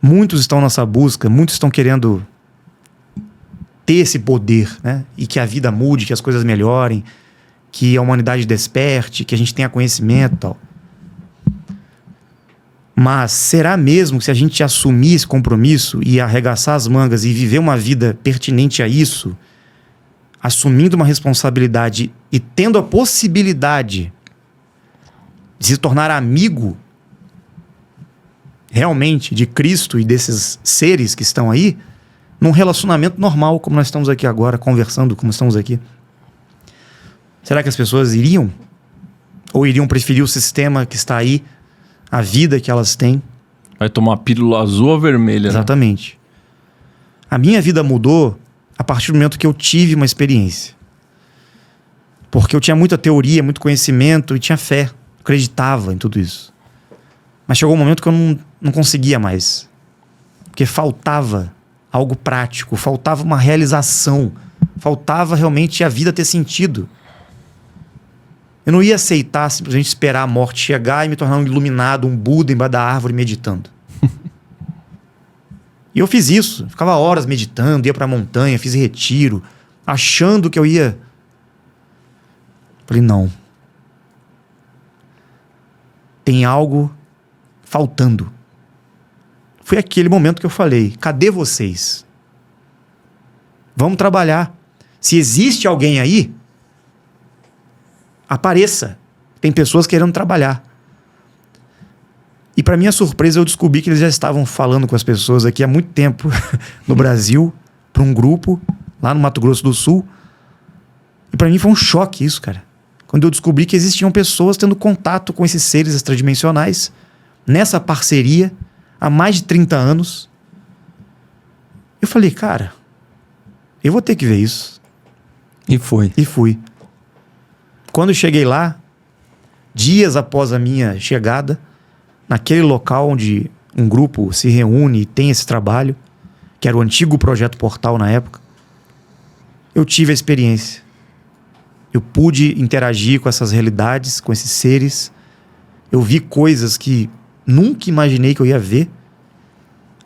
muitos estão nessa busca, muitos estão querendo ter esse poder, né? E que a vida mude, que as coisas melhorem, que a humanidade desperte, que a gente tenha conhecimento e tal. Mas será mesmo que se a gente assumir esse compromisso e arregaçar as mangas e viver uma vida pertinente a isso, assumindo uma responsabilidade e tendo a possibilidade de se tornar amigo realmente de Cristo e desses seres que estão aí, num relacionamento normal, como nós estamos aqui agora, conversando como estamos aqui? Será que as pessoas iriam? Ou iriam preferir o sistema que está aí, a vida que elas têm? Vai tomar pílula azul ou vermelha? Exatamente. Né? A minha vida mudou a partir do momento que eu tive uma experiência. Porque eu tinha muita teoria, muito conhecimento e tinha fé. Acreditava em tudo isso. Mas chegou um momento que eu não conseguia mais. Porque faltava algo prático, faltava uma realização, faltava realmente a vida ter sentido. Eu não ia aceitar simplesmente esperar a morte chegar e me tornar um iluminado, um Buda embaixo da árvore meditando. E eu fiz isso, ficava horas meditando, ia pra montanha, fiz retiro, achando que eu ia... Falei, não. Tem algo faltando. Foi aquele momento que eu falei, cadê vocês? Vamos trabalhar. Se existe alguém aí, apareça. Tem pessoas querendo trabalhar. E para minha surpresa eu descobri que eles já estavam falando com as pessoas aqui há muito tempo no Brasil, para um grupo lá no Mato Grosso do Sul. E para mim foi um choque isso, cara. Quando eu descobri que existiam pessoas tendo contato com esses seres extradimensionais nessa parceria há mais de 30 anos. Eu falei, cara, eu vou ter que ver isso. E foi. E fui. quando eu cheguei lá, dias após a minha chegada, naquele local onde um grupo se reúne e tem esse trabalho, que era o antigo Projeto Portal na época, eu tive a experiência. Eu pude interagir com essas realidades, com esses seres. Eu vi coisas que nunca imaginei que eu ia ver.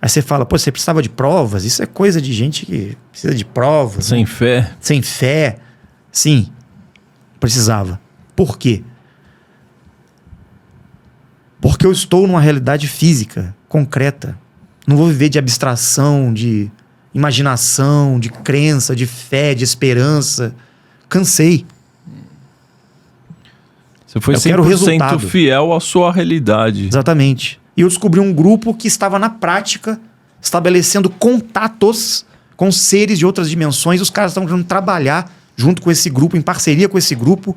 Aí você fala, pô, você precisava de provas? Isso é coisa de gente que precisa de provas. Sem fé. Sem fé. Sim, precisava. Por quê? Porque eu estou numa realidade física, concreta. Não vou viver de abstração, de imaginação, de crença, de fé, de esperança. Cansei. Você foi 100% fiel à sua realidade. Exatamente. E eu descobri um grupo que estava na prática estabelecendo contatos com seres de outras dimensões. Os caras estavam querendo trabalhar junto com esse grupo, em parceria com esse grupo,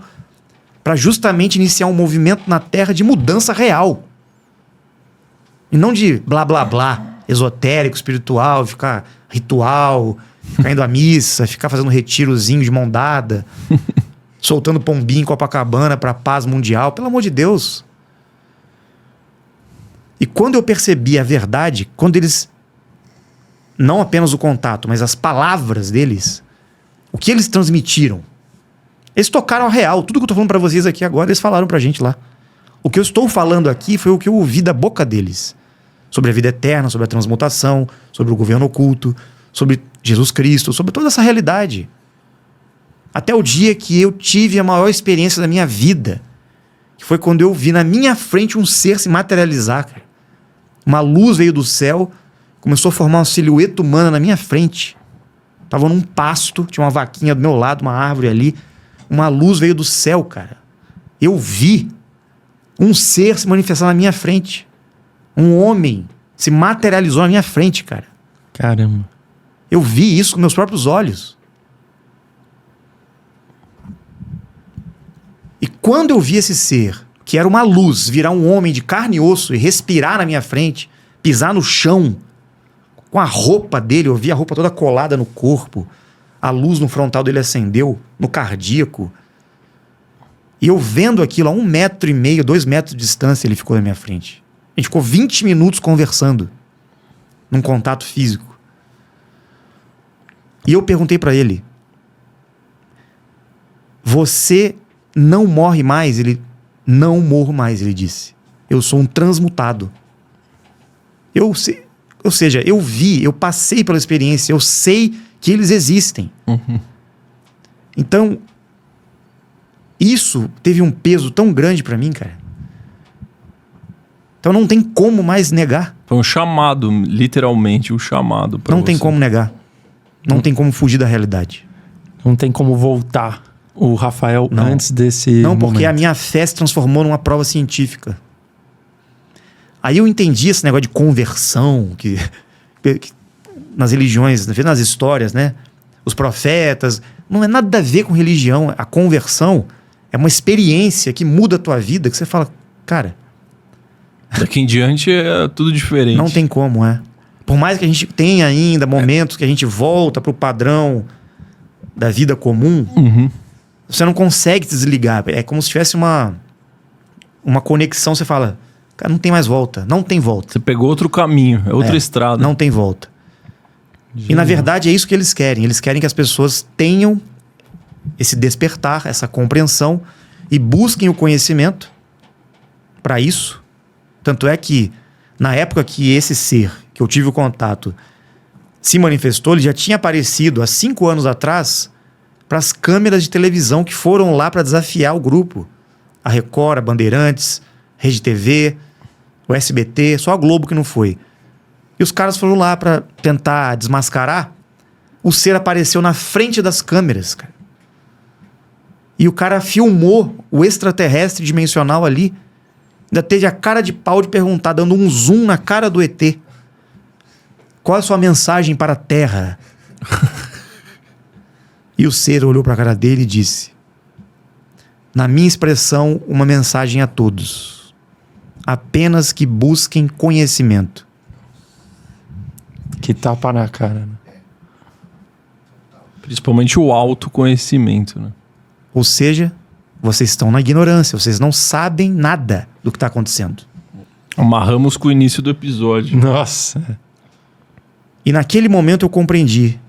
para justamente iniciar um movimento na Terra de mudança real. E não de blá, blá, blá, esotérico, espiritual, ficar ritual, ficar indo à missa, ficar fazendo retirozinho de mão dada, soltando pombinho em Copacabana para a paz mundial. Pelo amor de Deus. E quando eu percebi a verdade, quando eles, não apenas o contato, mas as palavras deles, o que eles transmitiram, eles tocaram a real. Tudo que eu tô falando para vocês aqui agora, eles falaram pra gente lá. O que eu estou falando aqui foi o que eu ouvi da boca deles. Sobre a vida eterna, sobre a transmutação, sobre o governo oculto, sobre Jesus Cristo, sobre toda essa realidade. Até o dia que eu tive a maior experiência da minha vida, que foi quando eu vi na minha frente um ser se materializar, cara. Uma luz veio do céu, começou a formar uma silhueta humana na minha frente. Tava num pasto, tinha uma vaquinha do meu lado, uma árvore ali. Uma luz veio do céu, cara. Eu vi um ser se manifestar na minha frente. Um homem se materializou na minha frente, cara. Caramba. Eu vi isso com meus próprios olhos. E quando eu vi esse ser, que era uma luz, virar um homem de carne e osso e respirar na minha frente, pisar no chão, com a roupa dele, eu vi a roupa toda colada no corpo, a luz no frontal dele acendeu, no cardíaco. E eu vendo aquilo a 1,5 metro, 2 metros de distância, ele ficou na minha frente. A gente ficou 20 minutos conversando, num contato físico. E eu perguntei pra ele, você não morre mais? Ele, não morro mais, ele disse. Eu sou um transmutado. Ou seja, eu vi, eu passei pela experiência, eu sei que eles existem. Uhum. Então, isso teve um peso tão grande pra mim, cara. Então não tem como mais negar. Foi um chamado, literalmente um chamado pra Não você. tem como negar. Não tem como fugir da realidade. Não tem como voltar o Rafael antes desse Não, porque momento. a minha fé se transformou numa prova científica. Aí eu entendi esse negócio de conversão, que nas religiões, nas histórias, né? Os profetas, não é nada a ver com religião. A conversão é uma experiência que muda a tua vida, que você fala, cara... Daqui em diante é tudo diferente. Não tem como, é. Por mais que a gente tenha ainda momentos que a gente volta pro padrão da vida comum, você não consegue desligar. É como se tivesse uma conexão, você fala, cara, não tem mais volta. Não tem volta. Você pegou outro caminho, é outra estrada. Não tem volta. E na verdade é isso que eles querem. Eles querem que as pessoas tenham esse despertar, essa compreensão e busquem o conhecimento para isso. Tanto é que na época que esse ser, que eu tive o contato, se manifestou, ele já tinha aparecido há 5 anos atrás para as câmeras de televisão que foram lá para desafiar o grupo. A Record, a Bandeirantes, Rede TV, o SBT, só a Globo que não foi. E os caras foram lá para tentar desmascarar. O ser apareceu na frente das câmeras, cara. E o cara filmou o extraterrestre dimensional ali. Ainda teve a cara de pau de perguntar, dando um zoom na cara do ET. Qual é a sua mensagem para a Terra? E o ser olhou para a cara dele e disse, na minha expressão, uma mensagem a todos. Apenas que busquem conhecimento. Que tapa na cara, né? Principalmente o autoconhecimento, né? Ou seja, vocês estão na ignorância, vocês não sabem nada do que está acontecendo. Amarramos com o início do episódio. Nossa. E naquele momento eu compreendi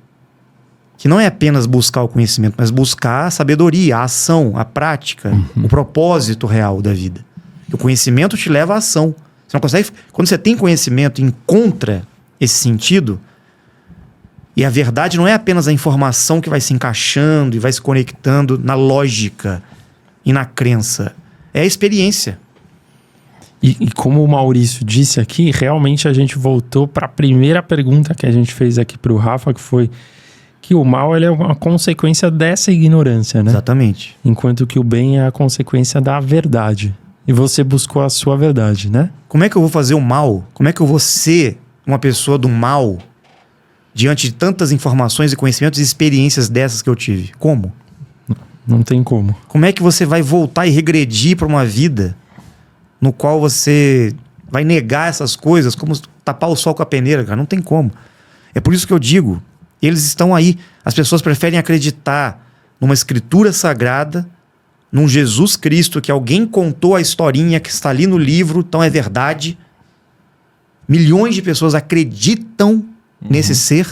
que não é apenas buscar o conhecimento, mas buscar a sabedoria, a ação, a prática, o propósito real da vida. O conhecimento te leva à ação. Você não consegue... Quando você tem conhecimento e encontra esse sentido, e a verdade não é apenas a informação que vai se encaixando e vai se conectando na lógica e na crença. É a experiência. E como o Maurício disse aqui, realmente a gente voltou para a primeira pergunta que a gente fez aqui para o Rafa, que foi que o mal ele é uma consequência dessa ignorância, né? Exatamente. Enquanto que o bem é a consequência da verdade. E você buscou a sua verdade, né? Como é que eu vou fazer o mal? Como é que eu vou ser uma pessoa do mal diante de tantas informações e conhecimentos e experiências dessas que eu tive? Como? Não tem como. Como é que você vai voltar e regredir para uma vida no qual você vai negar essas coisas, como tapar o sol com a peneira, cara? Não tem como. É por isso que eu digo, eles estão aí. As pessoas preferem acreditar numa escritura sagrada, num Jesus Cristo que alguém contou a historinha que está ali no livro, então é verdade. Milhões de pessoas acreditam nesse ser,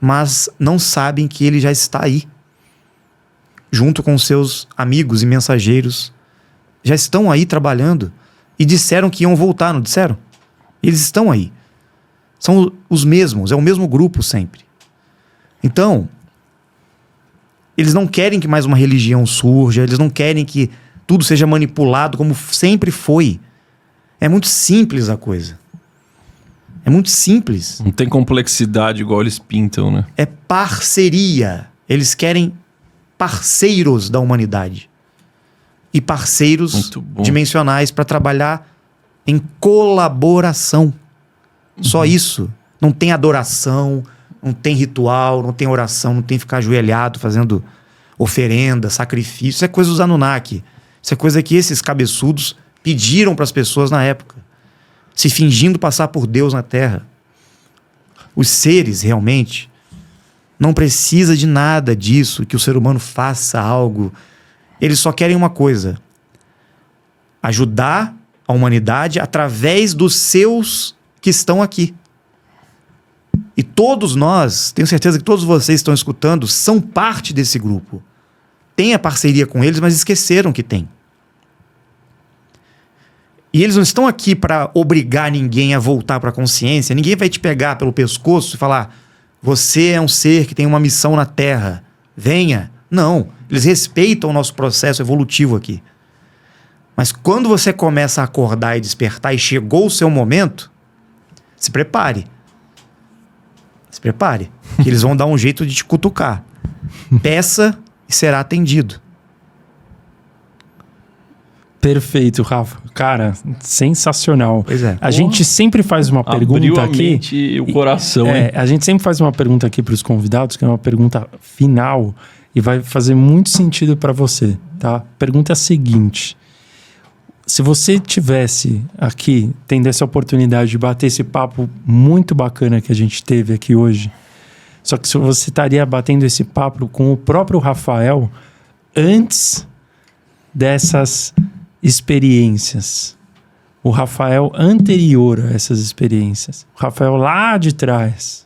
mas não sabem que ele já está aí, junto com seus amigos e mensageiros. Já estão aí trabalhando e disseram que iam voltar, não disseram? Eles estão aí. São os mesmos, é o mesmo grupo sempre. Então, eles não querem que mais uma religião surja, eles não querem que tudo seja manipulado como sempre foi. É muito simples a coisa. É muito simples. Não tem complexidade igual eles pintam, né? É parceria. Eles querem parceiros da humanidade. E parceiros dimensionais para trabalhar em colaboração. Só isso. Não tem adoração, não tem ritual, não tem oração, não tem ficar ajoelhado fazendo oferenda, sacrifício. Isso é coisa dos Anunnaki. Isso é coisa que esses cabeçudos pediram para as pessoas na época, se fingindo passar por Deus na Terra. Os seres, realmente, não precisa de nada disso, que o ser humano faça algo. Eles só querem uma coisa: ajudar a humanidade através dos seus que estão aqui. E todos nós, tenho certeza que todos vocês estão escutando, são parte desse grupo. Tem a parceria com eles, mas esqueceram que tem. E eles não estão aqui para obrigar ninguém a voltar para a consciência. Ninguém vai te pegar pelo pescoço e falar: você é um ser que tem uma missão na Terra, venha. Não, eles respeitam o nosso processo evolutivo aqui. Mas quando você começa a acordar e despertar e chegou o seu momento, se prepare. Se prepare, que eles vão dar um jeito de te cutucar. Peça e será atendido. Perfeito, Rafa. Cara, sensacional. Pois é. A gente sempre faz uma pergunta a aqui. Mente e o coração, hein? A gente sempre faz uma pergunta aqui para os convidados, que é uma pergunta final e vai fazer muito sentido para você, tá? Pergunta é a seguinte: se você tivesse aqui, tendo essa oportunidade de bater esse papo muito bacana que a gente teve aqui hoje, só que se você estaria batendo esse papo com o próprio Rafael antes dessas experiências, o Rafael anterior a essas experiências, o Rafael lá de trás,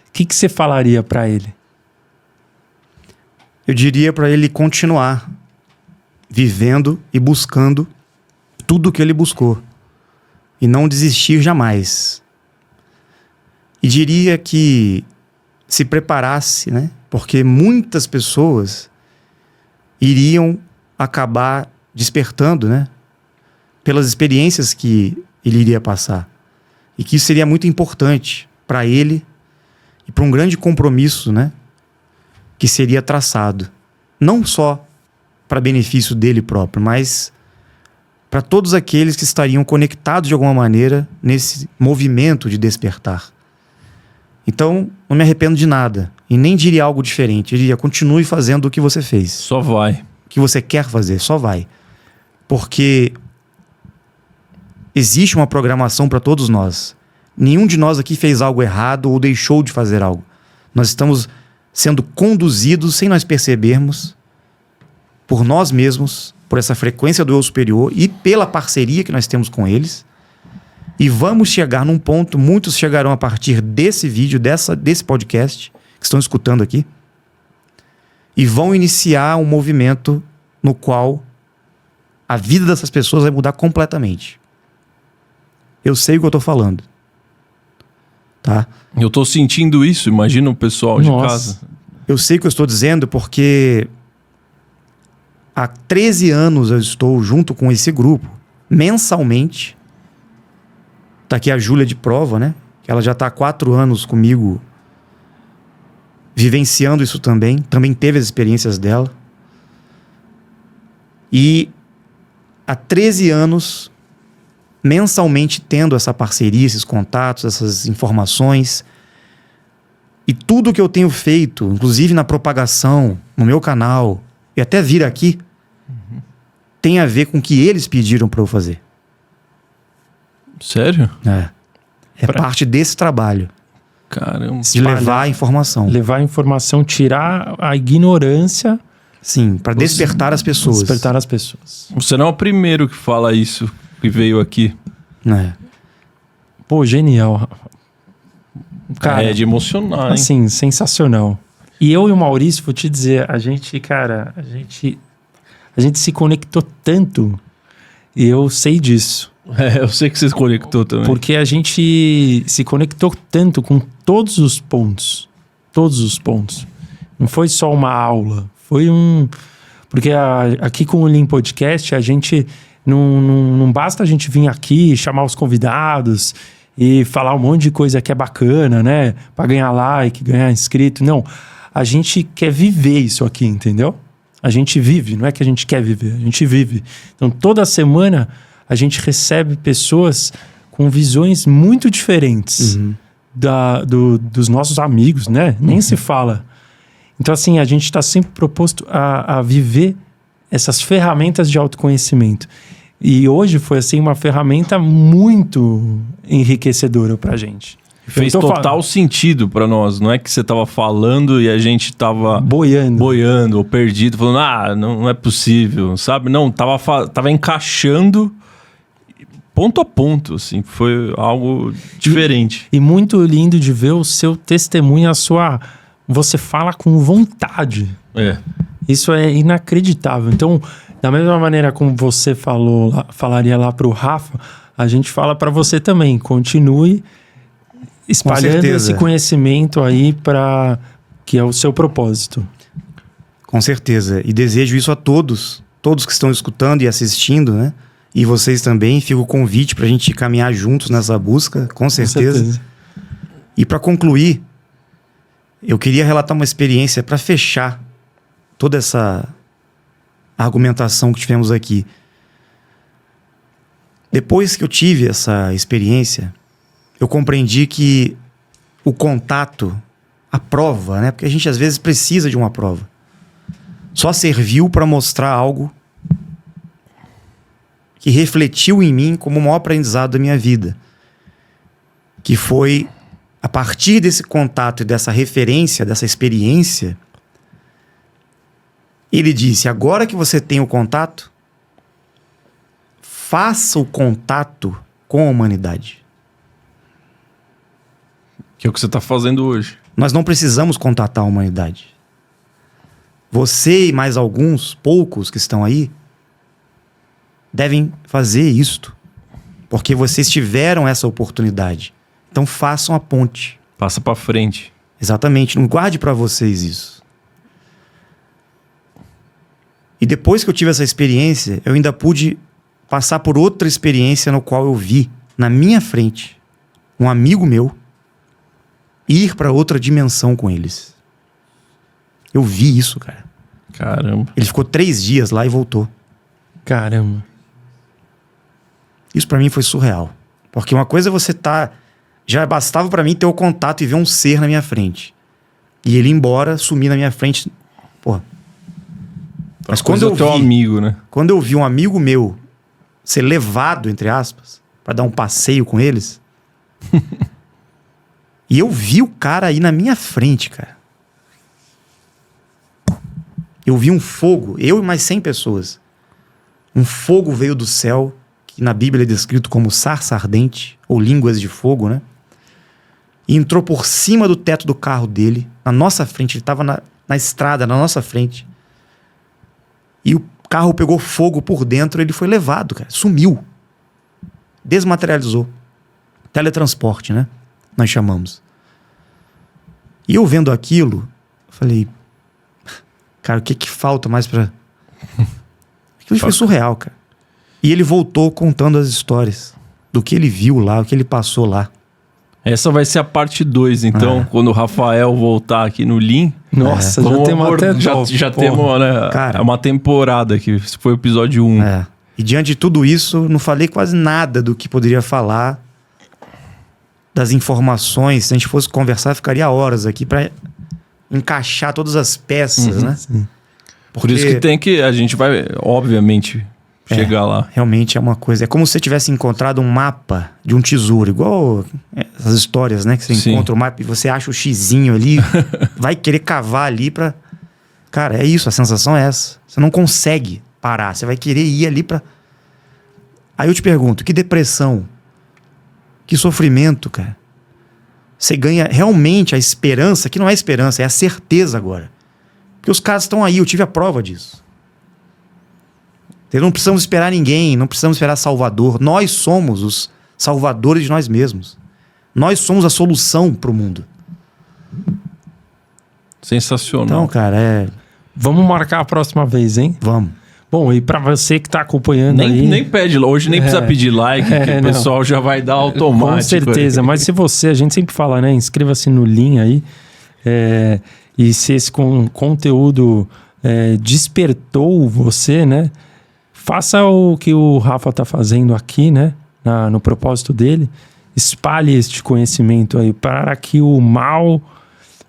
o que você falaria para ele? Eu diria para ele continuar vivendo e buscando tudo o que ele buscou e não desistir jamais. E diria que se preparasse, né? Porque muitas pessoas iriam acabar despertando, né? Pelas experiências que ele iria passar. E que isso seria muito importante para ele e para um grande compromisso, né? Que seria traçado. Não só para benefício dele próprio, mas para todos aqueles que estariam conectados de alguma maneira nesse movimento de despertar. Então, não me arrependo de nada e nem diria algo diferente. Eu diria: continue fazendo o que você fez. Só vai. O que você quer fazer, só vai. Porque existe uma programação para todos nós. Nenhum de nós aqui fez algo errado ou deixou de fazer algo. Nós estamos sendo conduzidos, sem nós percebermos, por nós mesmos, por essa frequência do eu superior e pela parceria que nós temos com eles. E vamos chegar num ponto, muitos chegarão a partir desse vídeo, desse podcast, que estão escutando aqui, e vão iniciar um movimento no qual a vida dessas pessoas vai mudar completamente. Eu sei o que eu tô falando. Tá? Eu tô sentindo isso, imagina o pessoal de casa. Eu sei o que eu estou dizendo porque há 13 anos eu estou junto com esse grupo, mensalmente. Tá aqui a Júlia de prova, né? Ela já tá há 4 anos comigo, vivenciando isso também. Também teve as experiências dela. E há 13 anos, mensalmente tendo essa parceria, esses contatos, essas informações. E tudo que eu tenho feito, inclusive na propagação, no meu canal, e até vir aqui, tem a ver com o que eles pediram para eu fazer. Sério? É parte desse trabalho. Caramba. De levar a informação. Levar a informação, tirar a ignorância. Sim, para despertar as pessoas. Despertar as pessoas. Você não é o primeiro que fala isso, que veio aqui. Pô, genial. Cara, é de emocionar, hein? Assim, sensacional. E eu e o Maurício, vou te dizer, a gente se conectou tanto, e eu sei disso. Eu sei que você se conectou também. Porque a gente se conectou tanto com todos os pontos. Todos os pontos. Não foi só uma aula. Foi um... Porque aqui com o Lean Podcast, a gente... Não basta a gente vir aqui, chamar os convidados e falar um monte de coisa que é bacana, né? Pra ganhar like, ganhar inscrito. Não. A gente quer viver isso aqui, entendeu? A gente vive. Não é que a gente quer viver. A gente vive. Então, toda semana... a gente recebe pessoas com visões muito diferentes dos nossos amigos, né? Nem se fala. Então, assim, a gente está sempre proposto a viver essas ferramentas de autoconhecimento. E hoje foi, assim, uma ferramenta muito enriquecedora pra gente. Fez total sentido pra nós. Não é que você tava falando e a gente tava... boiando ou perdido, falando, não é possível, sabe? Não, tava encaixando... ponto a ponto, assim, foi algo diferente. E muito lindo de ver o seu testemunho, você fala com vontade. Isso é inacreditável. Então, da mesma maneira como você falaria lá pro Rafa, a gente fala para você também. Continue espalhando esse conhecimento aí que é o seu propósito. Com certeza. E desejo isso a todos que estão escutando e assistindo, né? E vocês também, fica o convite para a gente caminhar juntos nessa busca, com certeza. E para concluir, eu queria relatar uma experiência para fechar toda essa argumentação que tivemos aqui. Depois que eu tive essa experiência, eu compreendi que o contato, a prova, né? Porque a gente às vezes precisa de uma prova, só serviu para mostrar algo que refletiu em mim como o maior aprendizado da minha vida. Que foi, a partir desse contato e dessa referência, dessa experiência, ele disse, agora que você tem o contato, faça o contato com a humanidade. Que é o que você está fazendo hoje. Nós não precisamos contatar a humanidade. Você e mais alguns, poucos que estão aí, devem fazer isto, porque vocês tiveram essa oportunidade. Então façam a ponte. Passa para frente. Exatamente, não guarde para vocês isso. E depois que eu tive essa experiência, eu ainda pude passar por outra experiência no qual eu vi, na minha frente, um amigo meu ir para outra dimensão com eles. Eu vi isso, cara. Caramba. Ele ficou 3 dias lá e voltou. Caramba. Isso pra mim foi surreal. Porque uma coisa é você já bastava pra mim ter o contato e ver um ser na minha frente. E ele ir embora, sumir na minha frente. Porra. Mas quando eu vi... amigo, né? Quando eu vi um amigo meu ser levado, entre aspas, pra dar um passeio com eles... e eu vi o cara aí na minha frente, cara. Eu vi um fogo, eu e mais 100 pessoas. Um fogo veio do céu, que na Bíblia é descrito como sarça ardente, ou línguas de fogo, né? E entrou por cima do teto do carro dele, na nossa frente. Ele estava na estrada, na nossa frente. E o carro pegou fogo por dentro, ele foi levado, cara. Sumiu. Desmaterializou. Teletransporte, né? Nós chamamos. E eu vendo aquilo, falei... Cara, o que falta mais pra... Aquilo foi surreal, cara. E ele voltou contando as histórias do que ele viu lá, o que ele passou lá. Essa vai ser a parte 2, então, quando o Rafael voltar aqui no Lean. Nossa, já temos até... Já temos, né? Cara, uma temporada aqui. Esse foi o episódio 1. E diante de tudo isso, não falei quase nada do que poderia falar, das informações. Se a gente fosse conversar, ficaria horas aqui pra encaixar todas as peças, né? Sim. Por isso que a gente vai, obviamente, chegar lá. Realmente é uma coisa. É como se você tivesse encontrado um mapa de um tesouro, igual essas histórias, né? Que você encontra o mapa e você acha o xizinho ali, vai querer cavar ali pra... Cara, é isso, a sensação é essa. Você não consegue parar, você vai querer ir ali pra... Aí eu te pergunto, que depressão, que sofrimento, cara. Você ganha realmente a esperança, que não é esperança, é a certeza agora. Porque os caras estão aí, eu tive a prova disso. Não precisamos esperar ninguém, não precisamos esperar Salvador. Nós somos os salvadores de nós mesmos. Nós somos a solução pro mundo. Sensacional. Então, cara, Vamos marcar a próxima vez, hein? Vamos. Bom, e pra você que tá acompanhando aí... Nem pede, hoje nem precisa pedir like, que o pessoal já vai dar automático. Com certeza, mas se você, a gente sempre fala, né? Inscreva-se no Lean aí. E se esse conteúdo despertou você, né? Faça o que o Rafa tá fazendo aqui, né? No propósito dele. Espalhe este conhecimento aí para que o mal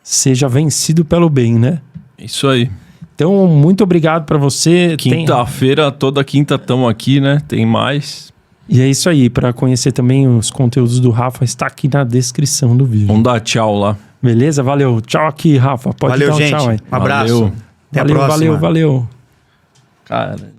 seja vencido pelo bem, né? Isso aí. Então, muito obrigado para você. Quinta-feira, toda quinta estamos aqui, né? Tem mais. E é isso aí. Para conhecer também os conteúdos do Rafa, está aqui na descrição do vídeo. Vamos dar tchau lá. Beleza? Valeu. Tchau aqui, Rafa. Pode Valeu, dar um gente. tchau aí. Um abraço. Valeu. Até a próxima. Valeu. Cara...